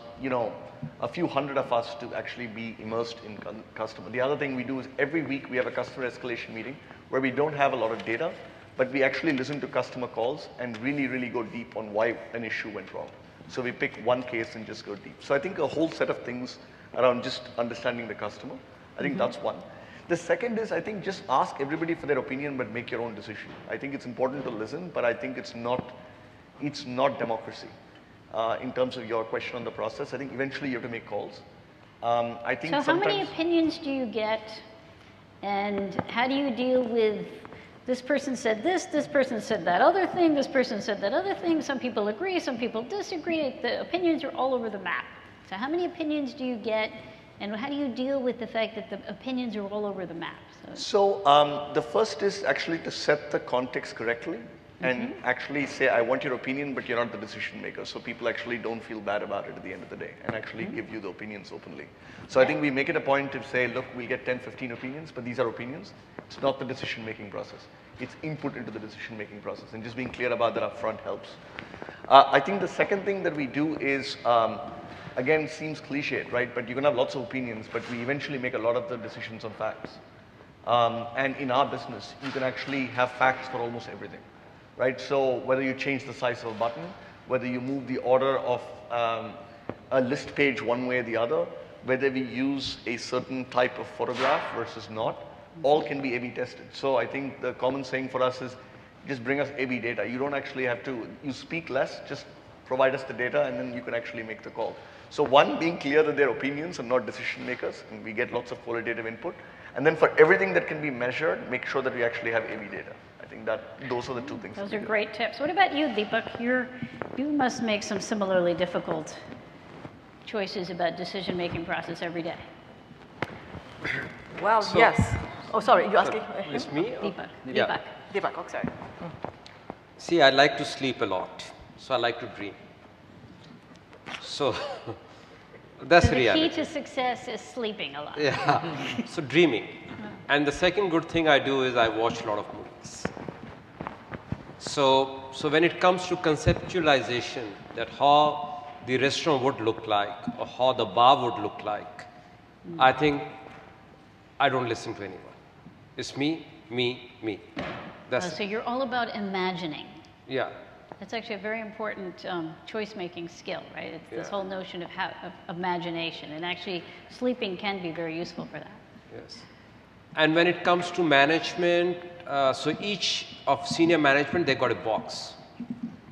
a few hundred of us to actually be immersed in customer. The other thing we do is every week we have a customer escalation meeting where we don't have a lot of data, but we actually listen to customer calls and really, really go deep on why an issue went wrong. So we pick one case and just go deep. So I think a whole set of things around just understanding the customer. I think that's one. The second is, I think, just ask everybody for their opinion, but make your own decision. I think it's important to listen, but I think it's not democracy. In terms of your question on the process, I think eventually you have to make calls. I think so how many opinions do you get, and how do you deal with this person said this person said that other thing, this person said that other thing, some people agree, some people disagree, the opinions are all over the map. So how many opinions do you get, and how do you deal with the fact that the opinions are all over the map? So the first is actually to set the context correctly and actually say, I want your opinion, but you're not the decision maker. So people actually don't feel bad about it at the end of the day and actually give you the opinions openly. So I think we make it a point to say, look, we'll get 10, 15 opinions, but these are opinions. It's not the decision-making process. It's input into the decision-making process, and just being clear about that up front helps. I think the second thing that we do is, again, seems cliched, right? But you can have lots of opinions, but we eventually make a lot of the decisions on facts. And in our business, you can actually have facts for almost everything, right? So whether you change the size of a button, whether you move the order of a list page one way or the other, whether we use a certain type of photograph versus not, all can be A/B tested. So I think the common saying for us is, just bring us A/B data. You don't actually have to, you speak less, just provide us the data, and then you can actually make the call. So one, being clear that they're opinions and not decision makers, and we get lots of qualitative input. And then for everything that can be measured, make sure that we actually have A/B data. I think that those are the 2 things. Those are great tips. What about you, Deepak? You must make some similarly difficult choices about decision-making process every day. Well, So- yes. Oh, sorry, you asking? It's me? Deepak. Yeah. Deepak, oh, sorry. See, I like to sleep a lot, so I like to dream. So that's So the reality. key to success is sleeping a lot. Yeah, so dreaming. And the second good thing I do is I watch a lot of movies. So when it comes to conceptualization, that how the restaurant would look like or how the bar would look like, I think I don't listen to anyone. It's me, me, me. That's So you're all about imagining. Yeah. That's actually a very important choice-making skill, right? It's this Yeah. whole notion of imagination, and actually sleeping can be very useful for that. Yes. And when it comes to management, so each of senior management, they got a box.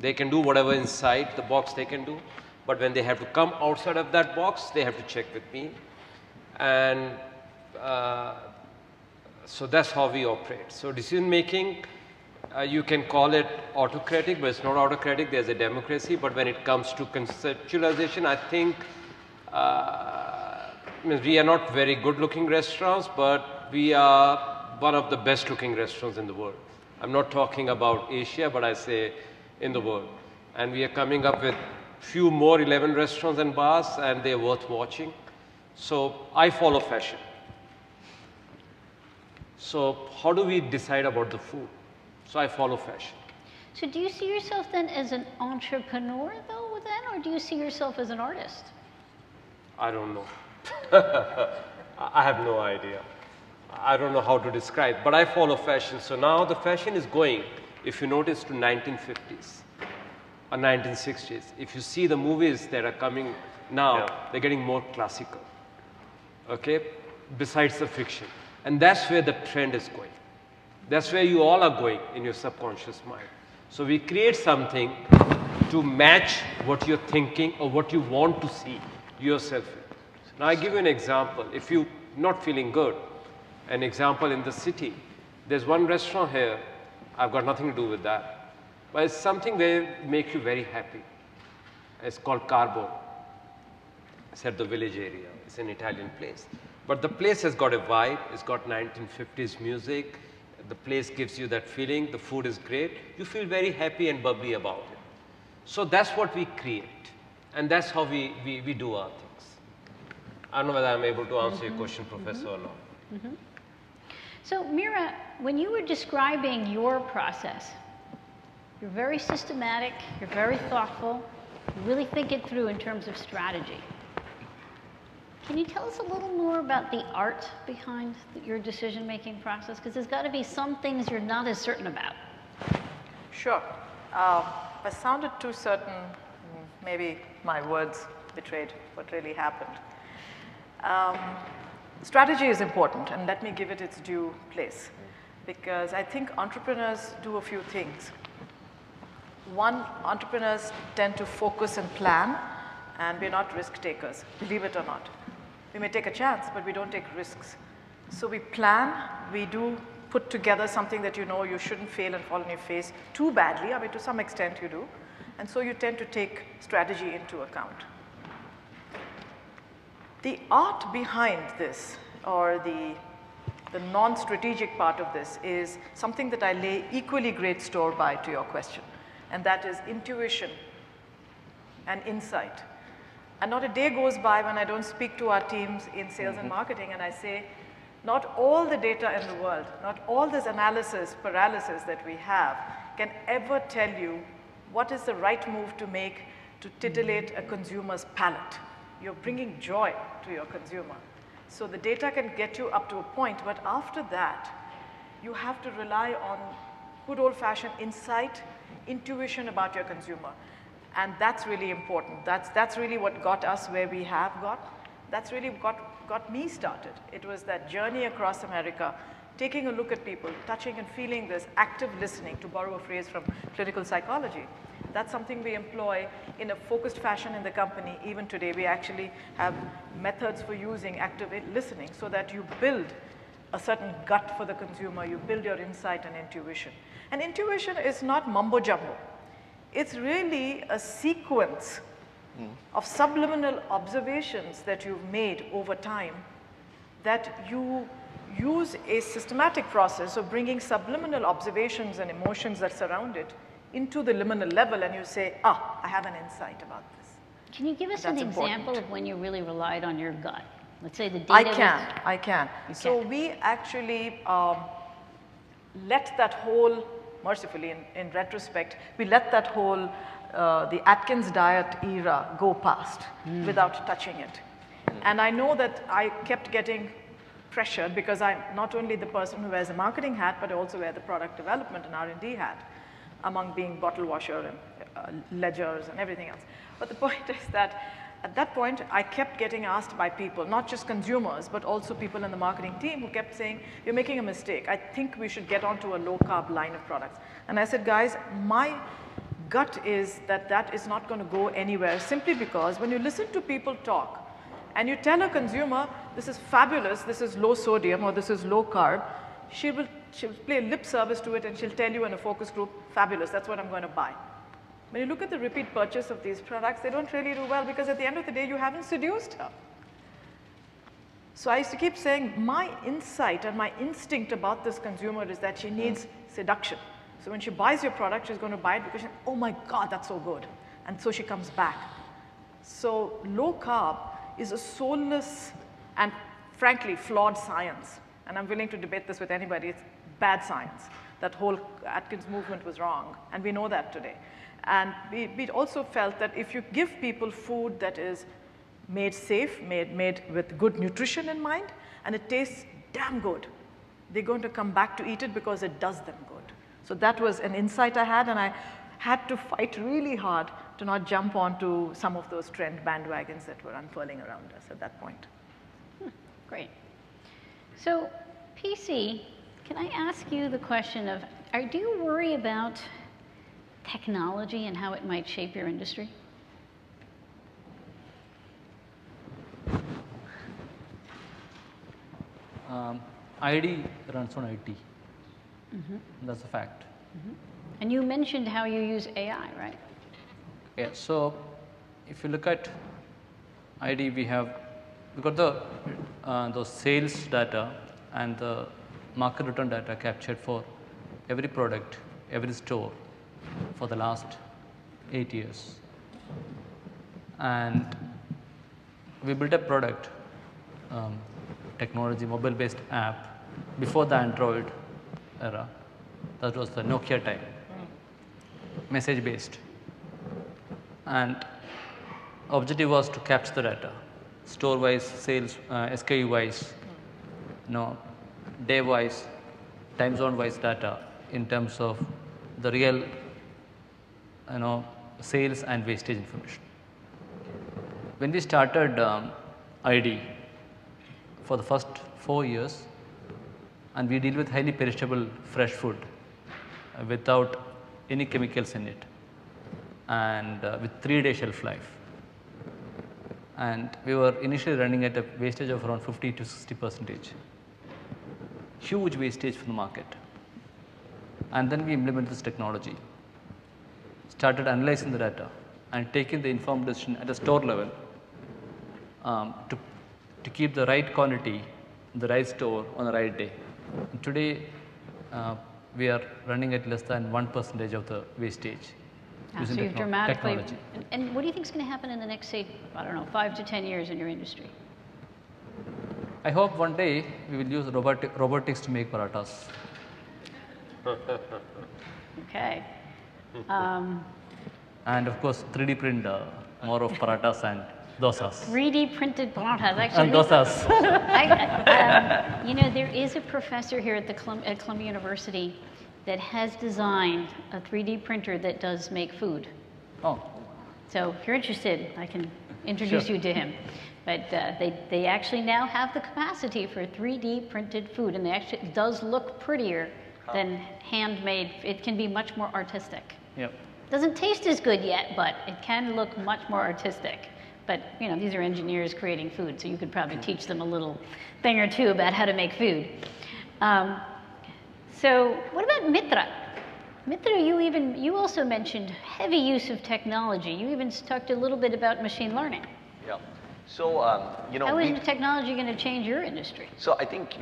They can do whatever inside the box they can do, but when they have to come outside of that box, they have to check with me. And so that's how we operate. So decision making, you can call it autocratic, but it's not autocratic, there's a democracy. But when it comes to conceptualization, I think we are not very good looking restaurants, but we are one of the best looking restaurants in the world. I'm not talking about Asia, but I say in the world. And we are coming up with few more 11 restaurants and bars, and they're worth watching. So I follow fashion. So how do we decide about the food? So I follow fashion. So do you see yourself then as an entrepreneur though then, or do you see yourself as an artist? I don't know. I have no idea. I don't know how to describe, but I follow fashion. So now the fashion is going, if you notice, to 1950s or 1960s. If you see the movies that are coming now, they're getting more classical, okay, besides the fiction. And that's where the trend is going. That's where you all are going in your subconscious mind. So we create something to match what you're thinking or what you want to see yourself in. Now I give you an example. If you're not feeling good, an example in the city, there's one restaurant here, I've got nothing to do with that, but it's something where it makes you very happy. It's called Carbo. It's at the village area. It's an Italian place. But the place has got a vibe. It's got 1950s music. The place gives you that feeling. The food is great. You feel very happy and bubbly about it. So that's what we create. And that's how we do our things. I don't know whether I'm able to answer your question, Professor, or not. So Mira, when you were describing your process, you're very systematic, you're very thoughtful, you really think it through in terms of strategy. Can you tell us a little more about the art behind your decision-making process? Because there's got to be some things you're not as certain about. Sure. If I sounded too certain, maybe my words betrayed what really happened. Strategy is important, and let me give it its due place, because I think entrepreneurs do a few things. One, entrepreneurs tend to focus and plan, and we're not risk takers, believe it or not. We may take a chance, but we don't take risks. So we plan, we do put together something that you know you shouldn't fail and fall on your face too badly. I mean, to some extent you do. And so you tend to take strategy into account. The art behind this, or the non-strategic part of this, is something that I lay equally great store by to your question, and that is intuition and insight. And not a day goes by when I don't speak to our teams in sales and marketing and I say, not all the data in the world, not all this analysis paralysis that we have can ever tell you what is the right move to make to titillate a consumer's palate. You're bringing joy to your consumer. So the data can get you up to a point, but after that, you have to rely on good old-fashioned insight, intuition about your consumer. And that's really important. That's really what got us where we have got. That's really got me started. It was that journey across America, taking a look at people, touching and feeling this, active listening, to borrow a phrase from clinical psychology. That's something we employ in a focused fashion in the company. Even today, we actually have methods for using active listening so that you build a certain gut for the consumer, you build your insight and intuition. And intuition is not mumbo jumbo. It's really a sequence of subliminal observations that you've made over time, that you use a systematic process of bringing subliminal observations and emotions that surround it into the liminal level, and you say, I have an insight about this. Can you give us an example of when you really relied on your gut? Let's say the data I can. So we actually let that whole, mercifully in retrospect, we let that whole, the Atkins diet era go past without touching it. And I know that I kept getting pressured because I'm not only the person who wears a marketing hat, but I also wear the product development and R&D hat, among being bottle washer and ledgers and everything else. But the point is that at that point, I kept getting asked by people, not just consumers, but also people in the marketing team who kept saying, you're making a mistake. I think we should get onto a low-carb line of products. And I said, guys, my gut is that that is not going to go anywhere simply because when you listen to people talk and you tell a consumer, this is fabulous, this is low sodium or this is low carb, she'll play lip service to it and she'll tell you in a focus group, fabulous, that's what I'm going to buy. When you look at the repeat purchase of these products, they don't really do well because at the end of the day, you haven't seduced her. So I used to keep saying, my insight and my instinct about this consumer is that she needs seduction. So when she buys your product, she's going to buy it because, oh my God, that's so good. And so she comes back. So low carb is a soulless and frankly flawed science. And I'm willing to debate this with anybody. It's bad science. That whole Atkins movement was wrong. And we know that today. And we also felt that if you give people food that is made safe, made with good nutrition in mind, and it tastes damn good, they're going to come back to eat it because it does them good. So that was an insight I had, and I had to fight really hard to not jump onto some of those trend bandwagons that were unfurling around us at that point. Great. So, PC, can I ask you the question of, do you worry about technology and how it might shape your industry? ID runs on IT. That's a fact. And you mentioned how you use AI, right? Yeah, so if you look at ID, we got the sales data and the market return data captured for every product, every store for the last 8 years. And we built a product, technology, mobile-based app before the Android era. That was the Nokia time, message-based. And objective was to capture the data, store-wise, sales, SKU-wise, day-wise, time zone-wise data in terms of the real, sales and wastage information. When we started ID for the first 4 years, and we deal with highly perishable fresh food without any chemicals in it, and with 3-day shelf life. And we were initially running at a wastage of around 50 to 60%. Huge wastage from the market. And then we implemented this technology, started analyzing the data and taking the informed decision at a store level to keep the right quantity in the right store on the right day. And today, we are running at less than 1% of the wastage using so you've dramatically, technology. And what do you think is going to happen in the next, say, I don't know, 5 to 10 years in your industry? I hope one day we will use robotics to make parathas. Okay. And of course, 3D print more of parathas and dosas. 3D printed parathas, actually. And dosas. There is a professor here at Columbia University that has designed a 3D printer that does make food. Oh. So if you're interested, I can introduce you to him. But they actually now have the capacity for 3D printed food, and it does look prettier than handmade. It can be much more artistic. Yep. Doesn't taste as good yet, but it can look much more artistic. But these are engineers creating food, so you could probably teach them a little thing or two about how to make food. So what about Mitra? Mitra, you also mentioned heavy use of technology. You even talked a little bit about machine learning. Yeah. So, how is technology going to change your industry? So I think,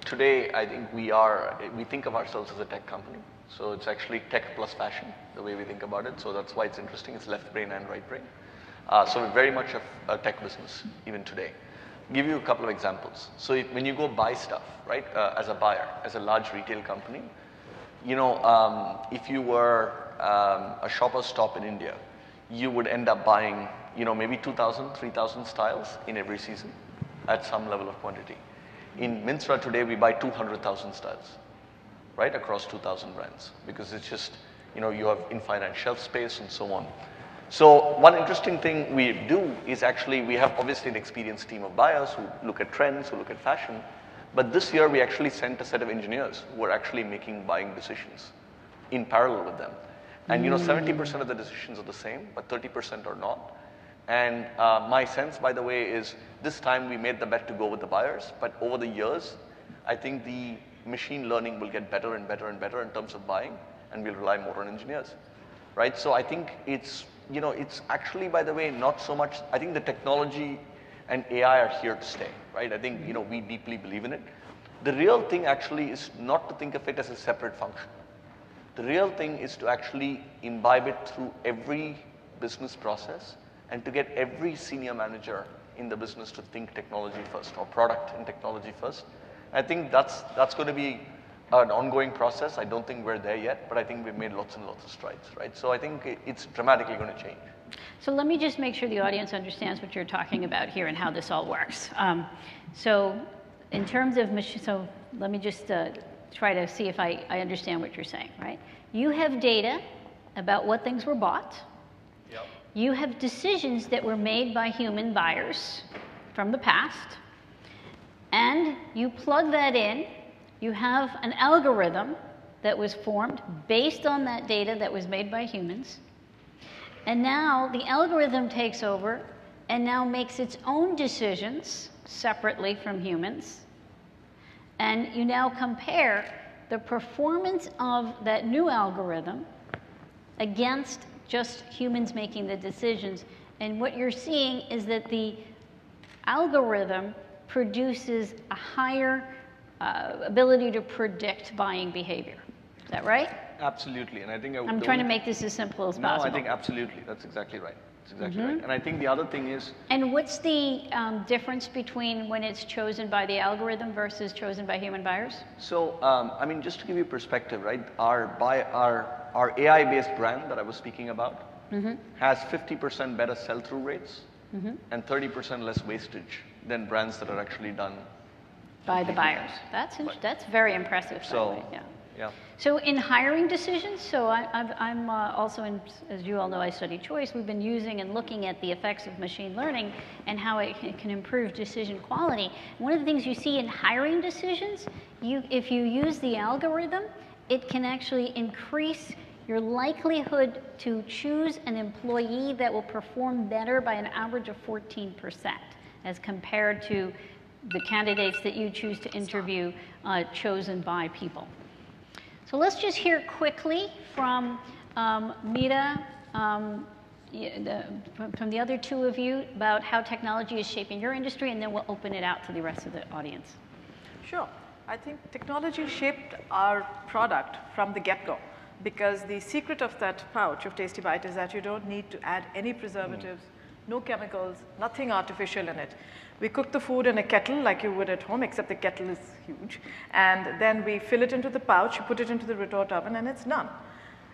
today I think we think of ourselves as a tech company. So it's actually tech plus fashion, the way we think about it. So that's why it's interesting. It's left brain and right brain. So we're very much a tech business even today. Give you a couple of examples. So when you go buy stuff, right, as a buyer, as a large retail company, you know, if you were a Shoppers Stop in India, you would end up buying, you know, maybe 2,000, 3,000 styles in every season at some level of quantity. In Myntra today, we buy 200,000 styles, right, across 2,000 brands, because it's just, you know, you have infinite shelf space and so on. So one interesting thing we do is actually we have obviously an experienced team of buyers who look at trends, who look at fashion. But this year we actually sent a set of engineers who are actually making buying decisions in parallel with them. And you know, 70% of the decisions are the same, but 30% are not. And my sense, by the way, is this time we made the bet to go with the buyers, but over the years, I think the machine learning will get better and better and better in terms of buying, and we'll rely more on engineers, right? So I think it's, you know, it's actually, by the way, not so much, I think the technology and AI are here to stay, right? I think, you know, we deeply believe in it. The real thing actually is not to think of it as a separate function. The real thing is to actually imbibe it through every business process and to get every senior manager in the business to think technology first or product and technology first. I think that's going to be an ongoing process. I don't think we're there yet, but I think we've made lots and lots of strides, right? So I think it's dramatically going to change. So let me just make sure the audience understands what you're talking about here and how this all works. So in terms of so let me just try to see if I understand what you're saying, right? You have data about what things were bought. Yep. You have decisions that were made by human buyers from the past, and you plug that in. You have an algorithm that was formed based on that data that was made by humans. And now the algorithm takes over and now makes its own decisions separately from humans. And you now compare the performance of that new algorithm against just humans making the decisions. And what you're seeing is that the algorithm produces a higher ability to predict buying behavior. Is that right? Absolutely, and I think I'm trying to make this as simple as possible. No, I think absolutely. That's exactly right. That's exactly right. And I think the other thing is... And what's the difference between when it's chosen by the algorithm versus chosen by human buyers? So, I mean, just to give you perspective, right, our AI-based brand that I was speaking about has 50% better sell-through rates and 30% less wastage than brands that are actually done by the buyers. That's very impressive. So, yeah. So in hiring decisions, so I'm also in, as you all know, I study choice. We've been using and looking at the effects of machine learning and how it can improve decision quality. One of the things you see in hiring decisions, if you use the algorithm, it can actually increase your likelihood to choose an employee that will perform better by an average of 14% as compared to the candidates that you choose to interview chosen by people. So let's just hear quickly from Meera, from the other two of you about how technology is shaping your industry, and then we'll open it out to the rest of the audience. Sure. I think technology shaped our product from the get-go, because the secret of that pouch of Tasty Bite is that you don't need to add any preservatives, no chemicals, nothing artificial in it. We cook the food in a kettle like you would at home, except the kettle is huge. And then we fill it into the pouch, put it into the retort oven, and it's done.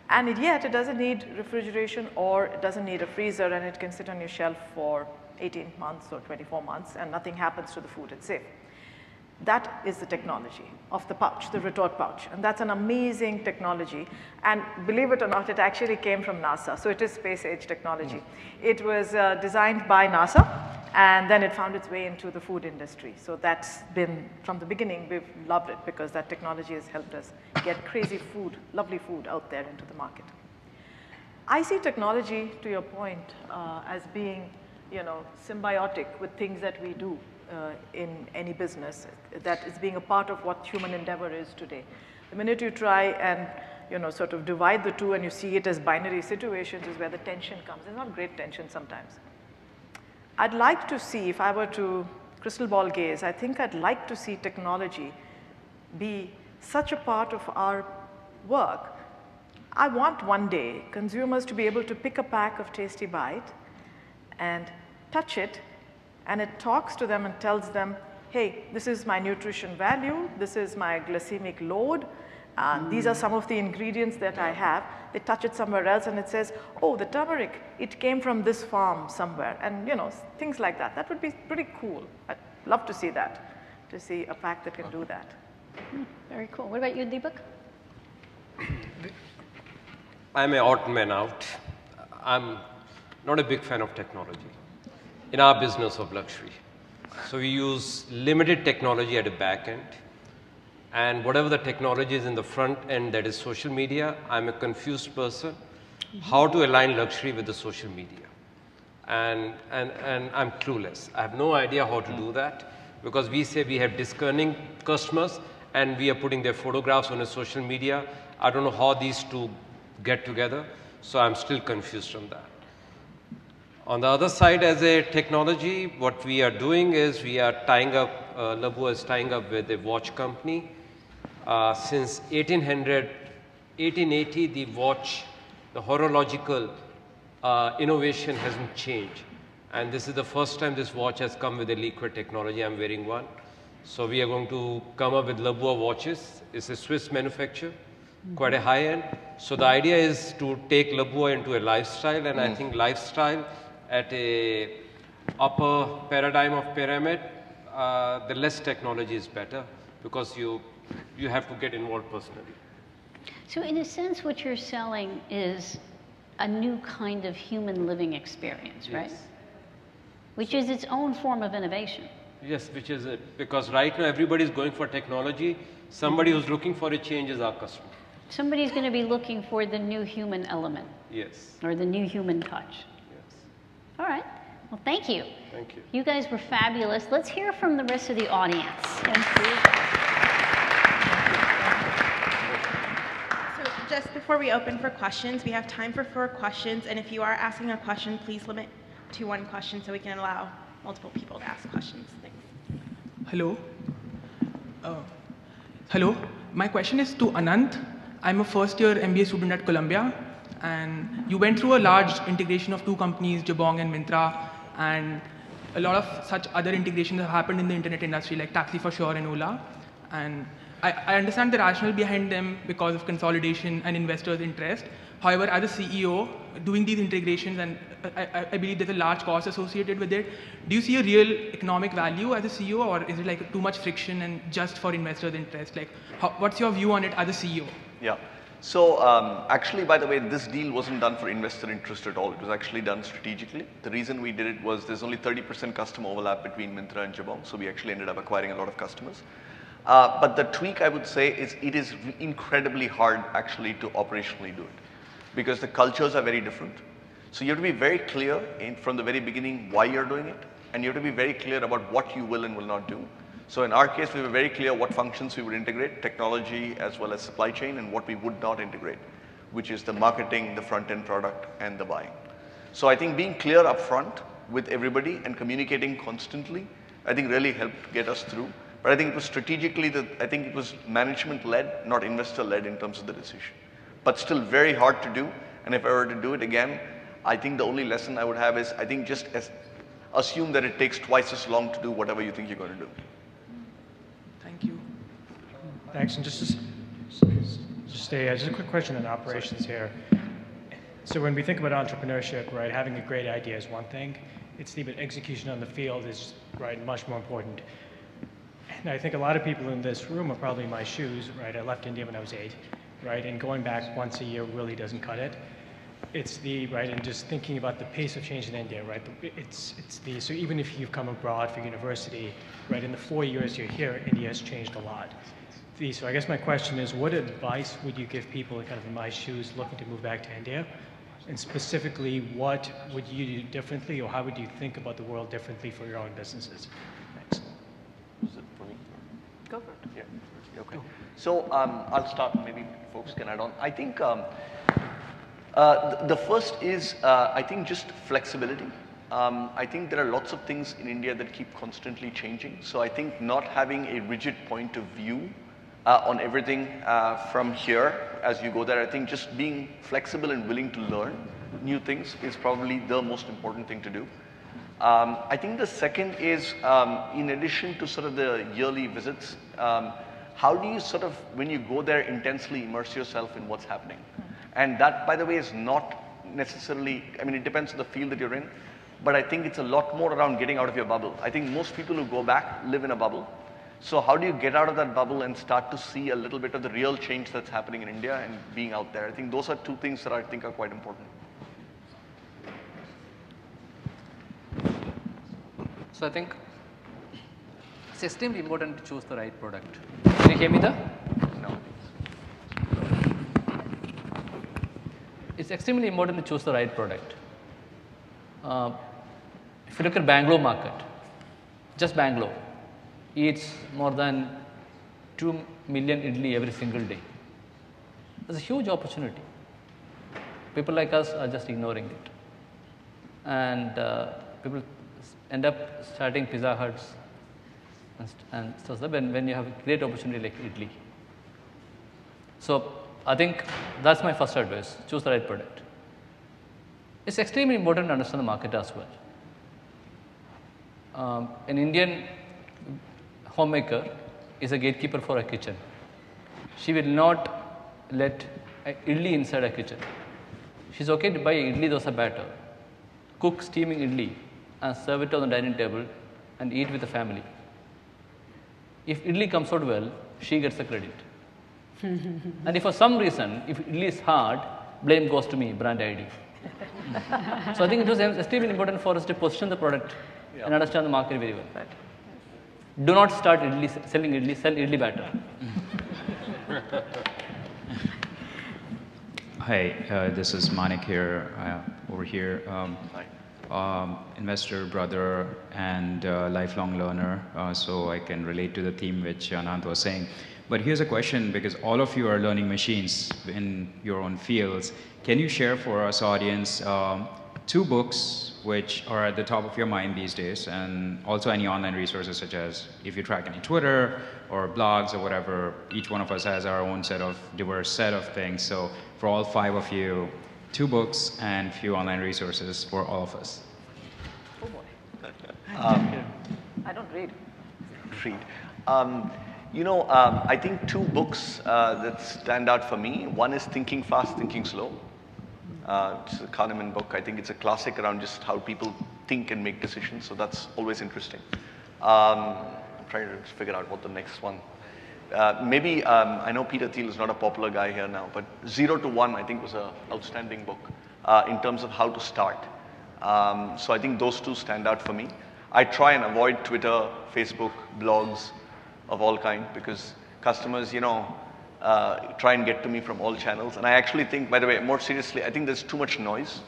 And yet it doesn't need refrigeration or it doesn't need a freezer, and it can sit on your shelf for 18 months or 24 months and nothing happens to the food, it's safe. That is the technology of the pouch, the retort pouch. And that's an amazing technology. And believe it or not, it actually came from NASA. So it is space-age technology. It was designed by NASA, and then it found its way into the food industry. So that's been, from the beginning, we've loved it because that technology has helped us get crazy food, lovely food out there into the market. I see technology, to your point, as being, you know, symbiotic with things that we do. In any business, that is being a part of what human endeavor is today. The minute you try and, you know, sort of divide the two and you see it as binary situations is where the tension comes. There's not great tension sometimes. I'd like to see, if I were to crystal ball gaze, I think I'd like to see technology be such a part of our work. I want one day consumers to be able to pick a pack of Tasty Bite and touch it, and it talks to them and tells them, hey, this is my nutrition value, this is my glycemic load, these are some of the ingredients that I have. They touch it somewhere else and it says, oh, the turmeric, it came from this farm somewhere, and you know, things like that. That would be pretty cool. I'd love to see that, to see a pack that can do that. Very cool. What about you, Deepak? I'm an odd man out. I'm not a big fan of technology in our business of luxury. So we use limited technology at the back end. And whatever the technology is in the front end, that is social media, I'm a confused person. How to align luxury with the social media? And I'm clueless. I have no idea how to do that, because we say we have discerning customers and we are putting their photographs on a social media. I don't know how these two get together, so I'm still confused on that. On the other side, as a technology, what we are doing is we are tying up, Labua is tying up with a watch company. Since 1880, the watch, the horological innovation hasn't changed. And this is the first time this watch has come with a liquid technology. I'm wearing one. So we are going to come up with Labua watches. It's a Swiss manufacturer, quite a high end. So the idea is to take Labua into a lifestyle, and I think lifestyle at a upper paradigm of pyramid, the less technology is better, because you have to get involved personally. So in a sense, what you're selling is a new kind of human living experience, right? Yes. Which is its own form of innovation. Yes, which is it. Because right now everybody is going for technology. Somebody who's looking for a change is our customer. Somebody's going to be looking for the new human element. Yes. Or the new human touch. Yes. All right. Well, thank you. Thank you. You guys were fabulous. Let's hear from the rest of the audience. Thank you. So just before we open for questions, we have time for 4 questions. And if you are asking a question, please limit to 1 question so we can allow multiple people to ask questions. Thanks. Hello. Hello. My question is to Anant. I'm a first-year MBA student at Columbia, and you went through a large integration of 2 companies, Jabong and Myntra, and a lot of such other integrations have happened in the internet industry, like Taxi for Sure and Ola. And I understand the rationale behind them because of consolidation and investors' interest. However, as a CEO, doing these integrations, and I believe there's a large cost associated with it, do you see a real economic value as a CEO, or is it like too much friction and just for investors' interest? Like, what's your view on it as a CEO? Yeah. So actually, by the way, this deal wasn't done for investor interest at all. It was actually done strategically. The reason we did it was there's only 30% customer overlap between Myntra and Jabong, so we actually ended up acquiring a lot of customers. But the tweak, I would say, is it is incredibly hard actually to operationally do it, because the cultures are very different. So you have to be very clear from the very beginning why you're doing it, and you have to be very clear about what you will and will not do. So in our case, we were very clear what functions we would integrate, technology as well as supply chain, and what we would not integrate, which is the marketing, the front-end product, and the buying. So I think being clear up front with everybody and communicating constantly, I think really helped get us through. But I think it was strategically, I think it was management-led, not investor-led in terms of the decision. But still very hard to do, and if I were to do it again, I think the only lesson I would have is, I think just assume that it takes twice as long to do whatever you think you're going to do. Thank you. Thanks. And just a quick question on operations here. So when we think about entrepreneurship, right, having a great idea is one thing. It's the execution on the field is, right, much more important. And I think a lot of people in this room are probably in my shoes, right? I left India when I was 8, right? And going back once a year really doesn't cut it. It's the, right, and just thinking about the pace of change in India, right? So even if you've come abroad for university, right, in the 4 years you're here, India has changed a lot. So I guess my question is, what advice would you give people kind of in my shoes looking to move back to India? And specifically, what would you do differently, or how would you think about the world differently for your own businesses? Thanks. Is it for me? Go for it. Yeah. Okay. So I'll start. Maybe folks can add on. I think the first is, I think, just flexibility. I think there are lots of things in India that keep constantly changing. So I think not having a rigid point of view on everything from here as you go there, I think just being flexible and willing to learn new things is probably the most important thing to do. I think the second is, in addition to sort of the yearly visits, how do you sort of, when you go there, intensely immerse yourself in what's happening? And that, by the way, is not necessarily, I mean, it depends on the field that you're in, but I think it's a lot more around getting out of your bubble. I think most people who go back live in a bubble. So how do you get out of that bubble and start to see a little bit of the real change that's happening in India and being out there? I think those are two things that I think are quite important. So I think it's extremely important to choose the right product. Can you hear me there? No. It's extremely important to choose the right product. If you look at Bangalore market, just Bangalore eats more than 2 million idli every single day. There's a huge opportunity. People like us are just ignoring it. And people end up starting Pizza Huts and stuff when you have a great opportunity like idli. So I think that's my first advice, choose the right product. It's extremely important to understand the market as well. An Indian homemaker is a gatekeeper for a kitchen. She will not let idli inside a kitchen. She's okay to buy idli dosa batter, cook steaming idli and serve it on the dining table and eat with the family. If idli comes out well, she gets the credit. And if for some reason, if idli is hard, blame goes to me, brand ID. So I think it was extremely important for us to position the product and understand the market very well. Do not start selling idli, sell idli batter. Hi, this is Manik here, over here. Investor, brother, and lifelong learner, so I can relate to the theme which Anant was saying. But here's a question, because all of you are learning machines in your own fields. Can you share for us audience 2 books which are at the top of your mind these days, and also any online resources, such as if you track any Twitter or blogs or whatever. Each one of us has our own diverse set of things. So for all 5 of you, 2 books and few online resources for all of us. Oh boy. I don't read. I think 2 books that stand out for me. One is Thinking Fast, Thinking Slow. It's a Kahneman book. I think it's a classic around just how people think and make decisions. So that's always interesting. I'm trying to figure out what the next one. Maybe, I know Peter Thiel is not a popular guy here now, but 0 to 1 I think was an outstanding book in terms of how to start. So I think those 2 stand out for me. I try and avoid Twitter, Facebook, blogs of all kind, because customers, try and get to me from all channels. And I actually think, by the way, more seriously, I think there's too much noise.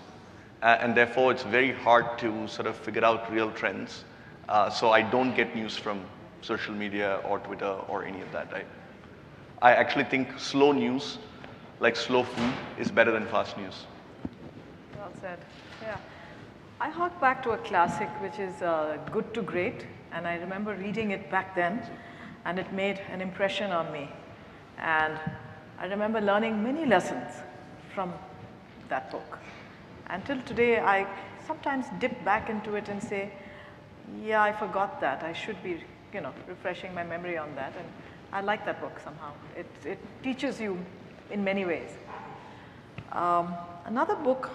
And therefore, it's very hard to sort of figure out real trends. So I don't get news from social media or Twitter or any of that. I actually think slow news, like slow food, is better than fast news. Well said. Yeah. I hark back to a classic, which is Good to Great. And I remember reading it back then, and it made an impression on me. And I remember learning many lessons from that book. Until today, I sometimes dip back into it and say, yeah, I forgot that. I should be, refreshing my memory on that. And I like that book somehow. It teaches you in many ways. Another book,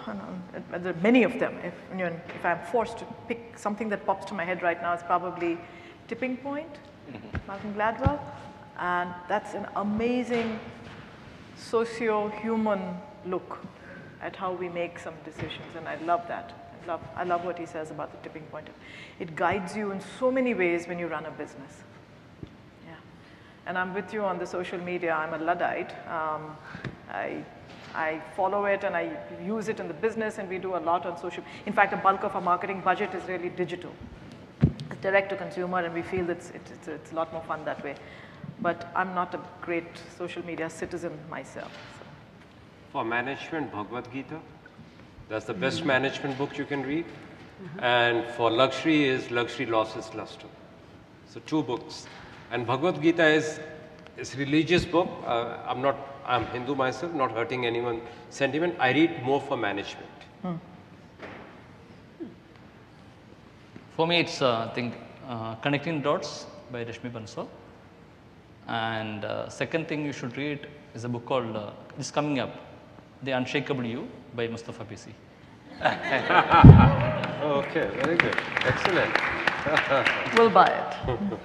there are many of them. If I'm forced to pick something that pops to my head right now, it's probably Tipping Point, Malcolm Gladwell. And that's an amazing socio-human look at how we make some decisions, and I love that. I love what he says about the tipping point. It guides you in so many ways when you run a business. Yeah, and I'm with you on the social media. I'm a Luddite. I follow it and I use it in the business, and we do a lot on social. In fact, a bulk of our marketing budget is really digital. It's direct to consumer, and we feel it's a lot more fun that way. But I'm not a great social media citizen myself. So. For management, Bhagavad Gita. That's the best management book you can read. And for luxury is Luxury Losses Luster. So 2 books. And Bhagavad Gita is a religious book. I'm Hindu myself, not hurting anyone's sentiment. I read more for management. For me, it's I think Connecting Dots by Rashmi Bansal. And second thing you should read is a book called this coming up, The Unshakable You by Mustafa PC. Okay, very good. Excellent. We'll buy it.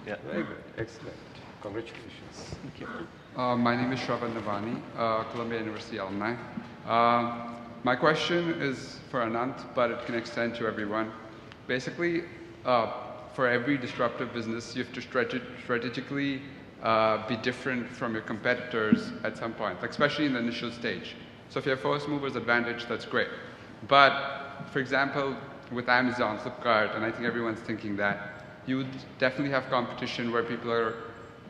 Yeah, very good. Excellent. Congratulations. Thank you. My name is Shravan Navani, Columbia University alumni. My question is for Anant, but it can extend to everyone. Basically, for every disruptive business, you have to strategically be different from your competitors at some point, like especially in the initial stage. So if you have first mover's advantage, that's great. But for example, with Amazon, Flipkart, and I think everyone's thinking that, you would definitely have competition where people are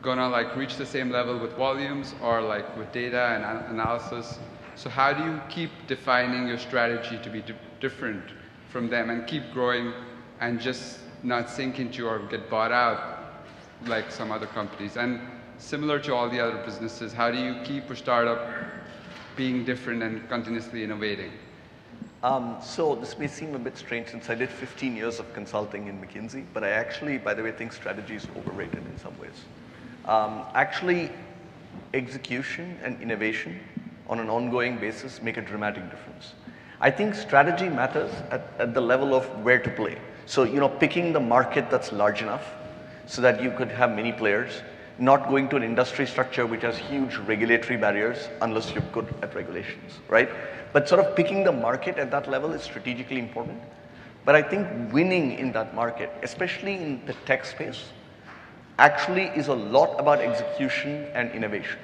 gonna like reach the same level with volumes or like with data and analysis. So how do you keep defining your strategy to be different from them and keep growing and just not sink into or get bought out like some other companies? And similar to all the other businesses, how do you keep a startup being different and continuously innovating? So this may seem a bit strange since I did 15 years of consulting in McKinsey, but I actually, by the way, think strategy is overrated in some ways. Actually, execution and innovation on an ongoing basis make a dramatic difference. I think strategy matters at the level of where to play. So, you know, picking the market that's large enough so that you could have many players, not going to an industry structure which has huge regulatory barriers unless you're good at regulations, right? But sort of picking the market at that level is strategically important. But I think winning in that market, especially in the tech space, actually is a lot about execution and innovation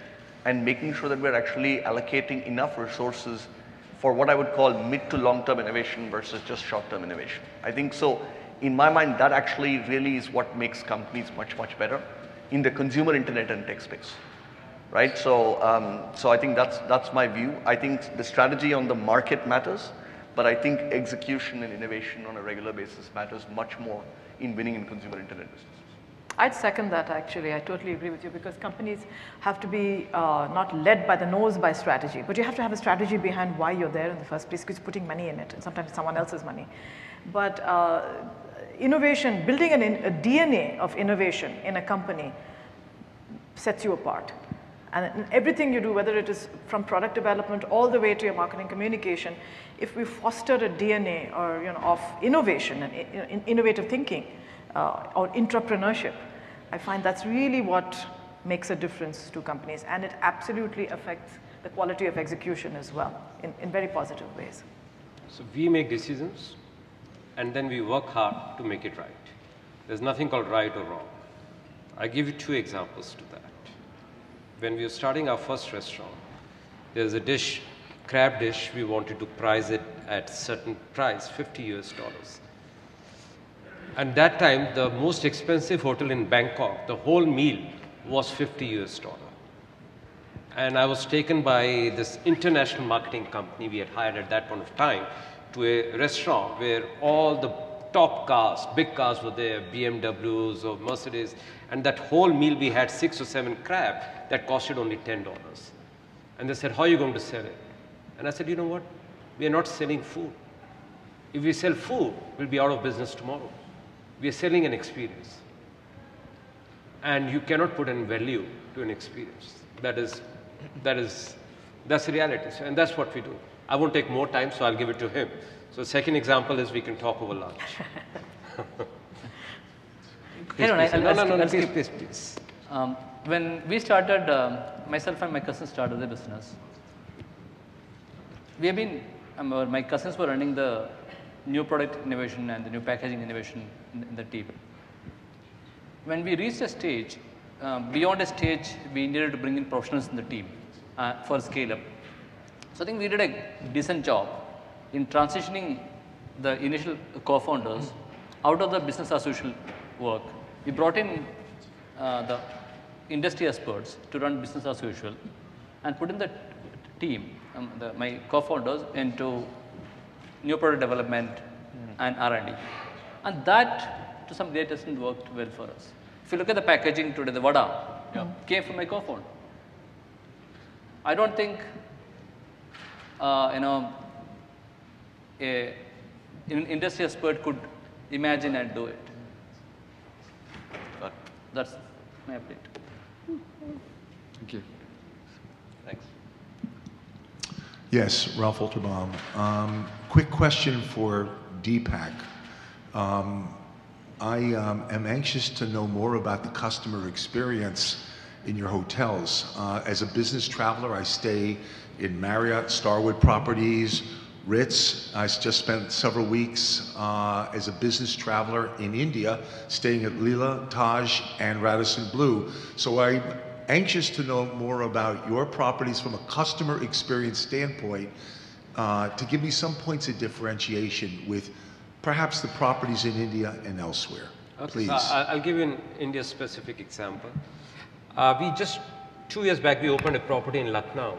and making sure that we're actually allocating enough resources for what I would call mid to long-term innovation versus just short-term innovation. I think so, in my mind, that actually really is what makes companies much, much better in the consumer internet and tech space, right? So, so I think that's my view. I think the strategy on the market matters, but I think execution and innovation on a regular basis matters much more in winning in consumer internet business. I'd second that actually. I totally agree with you because companies have to be not led by the nose by strategy, but you have to have a strategy behind why you're there in the first place because you're putting money in it and sometimes it's someone else's money. But innovation, building a DNA of innovation in a company sets you apart. And everything you do, whether it is from product development all the way to your marketing communication, if we foster a DNA or, you know, of innovation and innovative thinking or entrepreneurship, I find that's really what makes a difference to companies, and it absolutely affects the quality of execution as well in very positive ways. So we make decisions and then we work hard to make it right. There's nothing called right or wrong. I give you two examples to that. When we were starting our first restaurant, there's a dish, crab dish, we wanted to price it at certain price, $50 US. And that time, the most expensive hotel in Bangkok, the whole meal was $50 US. And I was taken by this international marketing company we had hired at that point of time to a restaurant where all the top cars, big cars were there, BMWs or Mercedes, and that whole meal we had 6 or 7 crab that costed only $10. And they said, how are you going to sell it? And I said, you know what? We are not selling food. If we sell food, we'll be out of business tomorrow. We are selling an experience. And you cannot put in value to an experience. That's the reality. And that's what we do. I won't take more time, so I'll give it to him. So the second example is we can talk over lunch. Please. When we started, myself and my cousins started the business. We have been, my cousins were running the new product innovation and the new packaging innovation in the team. When we reached a stage, beyond a stage, we needed to bring in professionals in the team for scale up. So I think we did a decent job in transitioning the initial co-founders out of the business as usual work. We brought in the industry experts to run business as usual and put in the team, my co-founders, into new product development and R&D. And that, to some great extent, worked well for us. If you look at the packaging today, the vada came from my co-founder. I don't think, an industry expert could imagine and do it. That's my update. Thank you. Thanks. Yes, Ralph Olterbaum. Quick question for Deepak. I am anxious to know more about the customer experience in your hotels. As a business traveler, I stay in Marriott, Starwood Properties, Ritz. I just spent several weeks as a business traveler in India, staying at Leela, Taj, and Radisson Blu. So I'm anxious to know more about your properties from a customer experience standpoint, to give me some points of differentiation with perhaps the properties in India and elsewhere. Okay, Please. so I'll give you an India-specific example. We just 2 years back, we opened a property in Lucknow.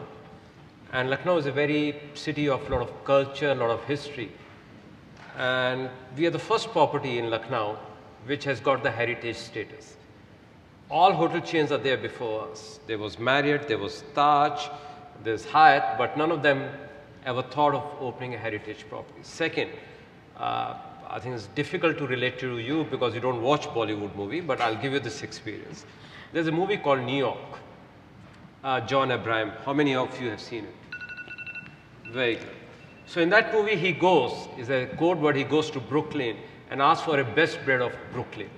And Lucknow is a very city of a lot of culture, a lot of history. And we are the first property in Lucknow which has got the heritage status. All hotel chains are there before us. There was Marriott, there was Taj, there's Hyatt, but none of them ever thought of opening a heritage property. Second, I think it's difficult to relate to you because you don't watch Bollywood movie, but I'll give you this experience. There's a movie called New York, John Abraham. How many of you have seen it? Very good. So in that movie, he goes, is a code word, he goes to Brooklyn and asks for a best bread of Brooklyn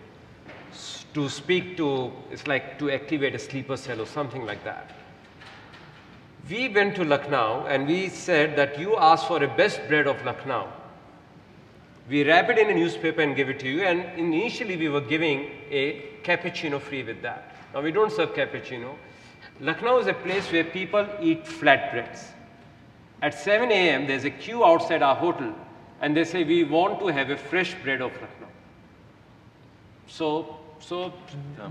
to speak to, it's like to activate a sleeper cell or something like that. We went to Lucknow and we said that you asked for a best bread of Lucknow. We wrap it in a newspaper and give it to you, and initially we were giving a cappuccino free with that. Now we don't serve cappuccino. Lucknow is a place where people eat flatbreads. At 7 a.m. there's a queue outside our hotel and they say we want to have a fresh bread of Lucknow. So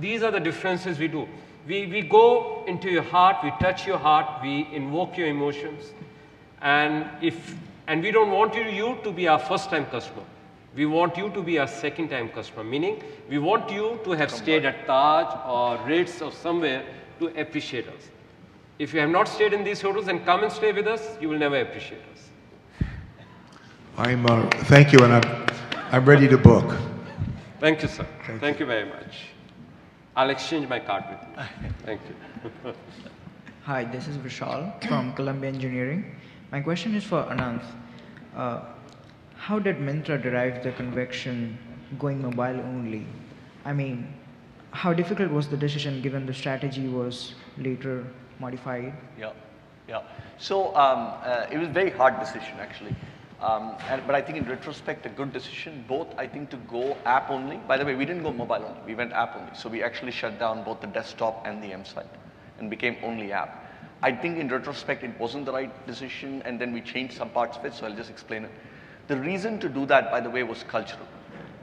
these are the differences we do. We go into your heart, we touch your heart, we invoke your emotions, and we don't want you to be our first time customer. We want you to be our second time customer, meaning we want you to have stayed at Taj or Ritz or somewhere to appreciate us. If you have not stayed in these hotels and come and stay with us, you will never appreciate us. Thank you, and I'm ready to book. Thank you, sir. Thank you very much. I'll exchange my card with you. Thank you. Hi, this is Vishal from Columbia Engineering. My question is for Ananth. How did Myntra derive the conviction going mobile only? I mean, how difficult was the decision given the strategy was later modified? Yeah. So it was a very hard decision actually. But I think in retrospect, a good decision, both I think to go app only. By the way, we didn't go mobile only, we went app only. So we actually shut down both the desktop and the M site and became only app. I think in retrospect, it wasn't the right decision, and then we changed some parts of it, so I'll just explain it. The reason to do that, by the way, was cultural.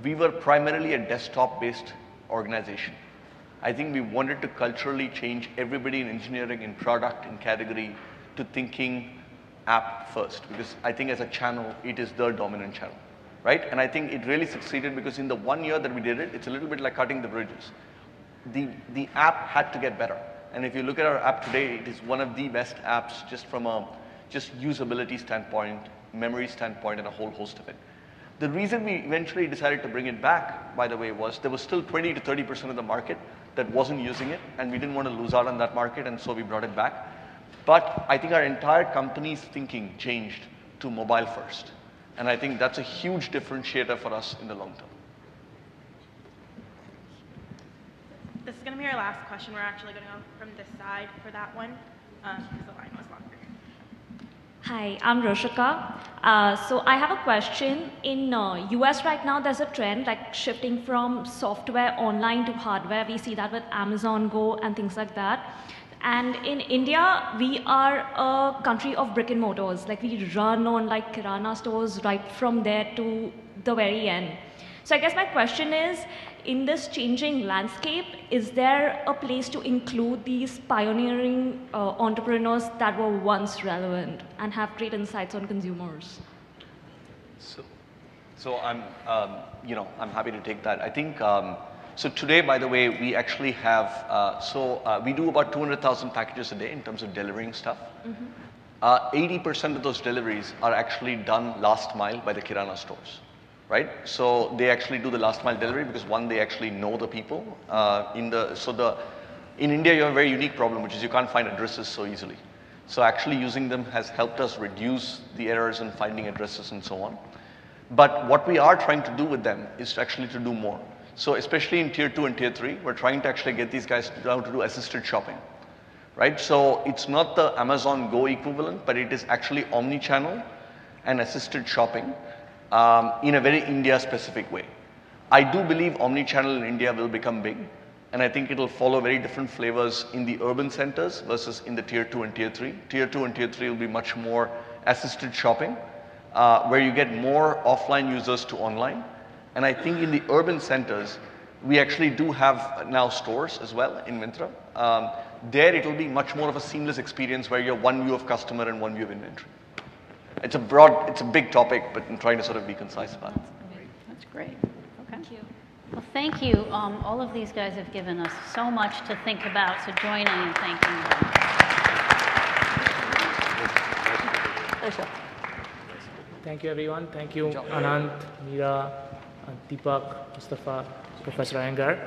We were primarily a desktop-based organization. I think we wanted to culturally change everybody in engineering, in product, in category, to thinking app first, because I think as a channel, it is the dominant channel, right? And I think it really succeeded because in the 1 year that we did it, it's a little bit like cutting the bridges. The app had to get better. And if you look at our app today, it is one of the best apps just from a usability standpoint, memory standpoint, and a whole host of it. The reason we eventually decided to bring it back, by the way, was there was still 20 to 30% of the market that wasn't using it, and we didn't want to lose out on that market, and so we brought it back. But I think our entire company's thinking changed to mobile first. And I think that's a huge differentiator for us in the long term. This is going to be our last question. We're actually going to go from this side for that one, because the line was longer. Hi, I'm Roshika. So I have a question. In US right now, there's a trend like shifting from software online to hardware. We see that with Amazon Go and things like that. And in India, we are a country of brick and mortars. Like we run on like Kirana stores right from there to the very end. So I guess my question is, in this changing landscape, is there a place to include these pioneering entrepreneurs that were once relevant and have great insights on consumers? So I'm happy to take that. I think, so today, by the way, we actually have, we do about 200,000 packages a day in terms of delivering stuff. 80% of those deliveries are actually done last mile by the Kirana stores, right? So they actually do the last mile delivery because one, they actually know the people. In India, you have a very unique problem, which is you can't find addresses so easily. So actually using them has helped us reduce the errors in finding addresses and so on. But what we are trying to do with them is actually to do more. So especially in tier 2 and tier 3, we're trying to actually get these guys down to do assisted shopping, right? So it's not the Amazon Go equivalent, but it is actually omni-channel and assisted shopping in a very India-specific way. I do believe omni-channel in India will become big, and I think it'll follow very different flavors in the urban centers versus in the tier 2 and tier 3. Tier 2 and tier 3 will be much more assisted shopping, where you get more offline users to online. And I think in the urban centers, we actually do have now stores as well in Myntra. There it'll be much more of a seamless experience where you have one view of customer and one view of inventory. It's a big topic, but I'm trying to sort of be concise about it. That's great. Okay. Thank you. Well, thank you. All of these guys have given us so much to think about, so join in and thanking them. Thank you, everyone. Thank you, Anant, Meera, Deepak, Mustafa, Professor Iyengar.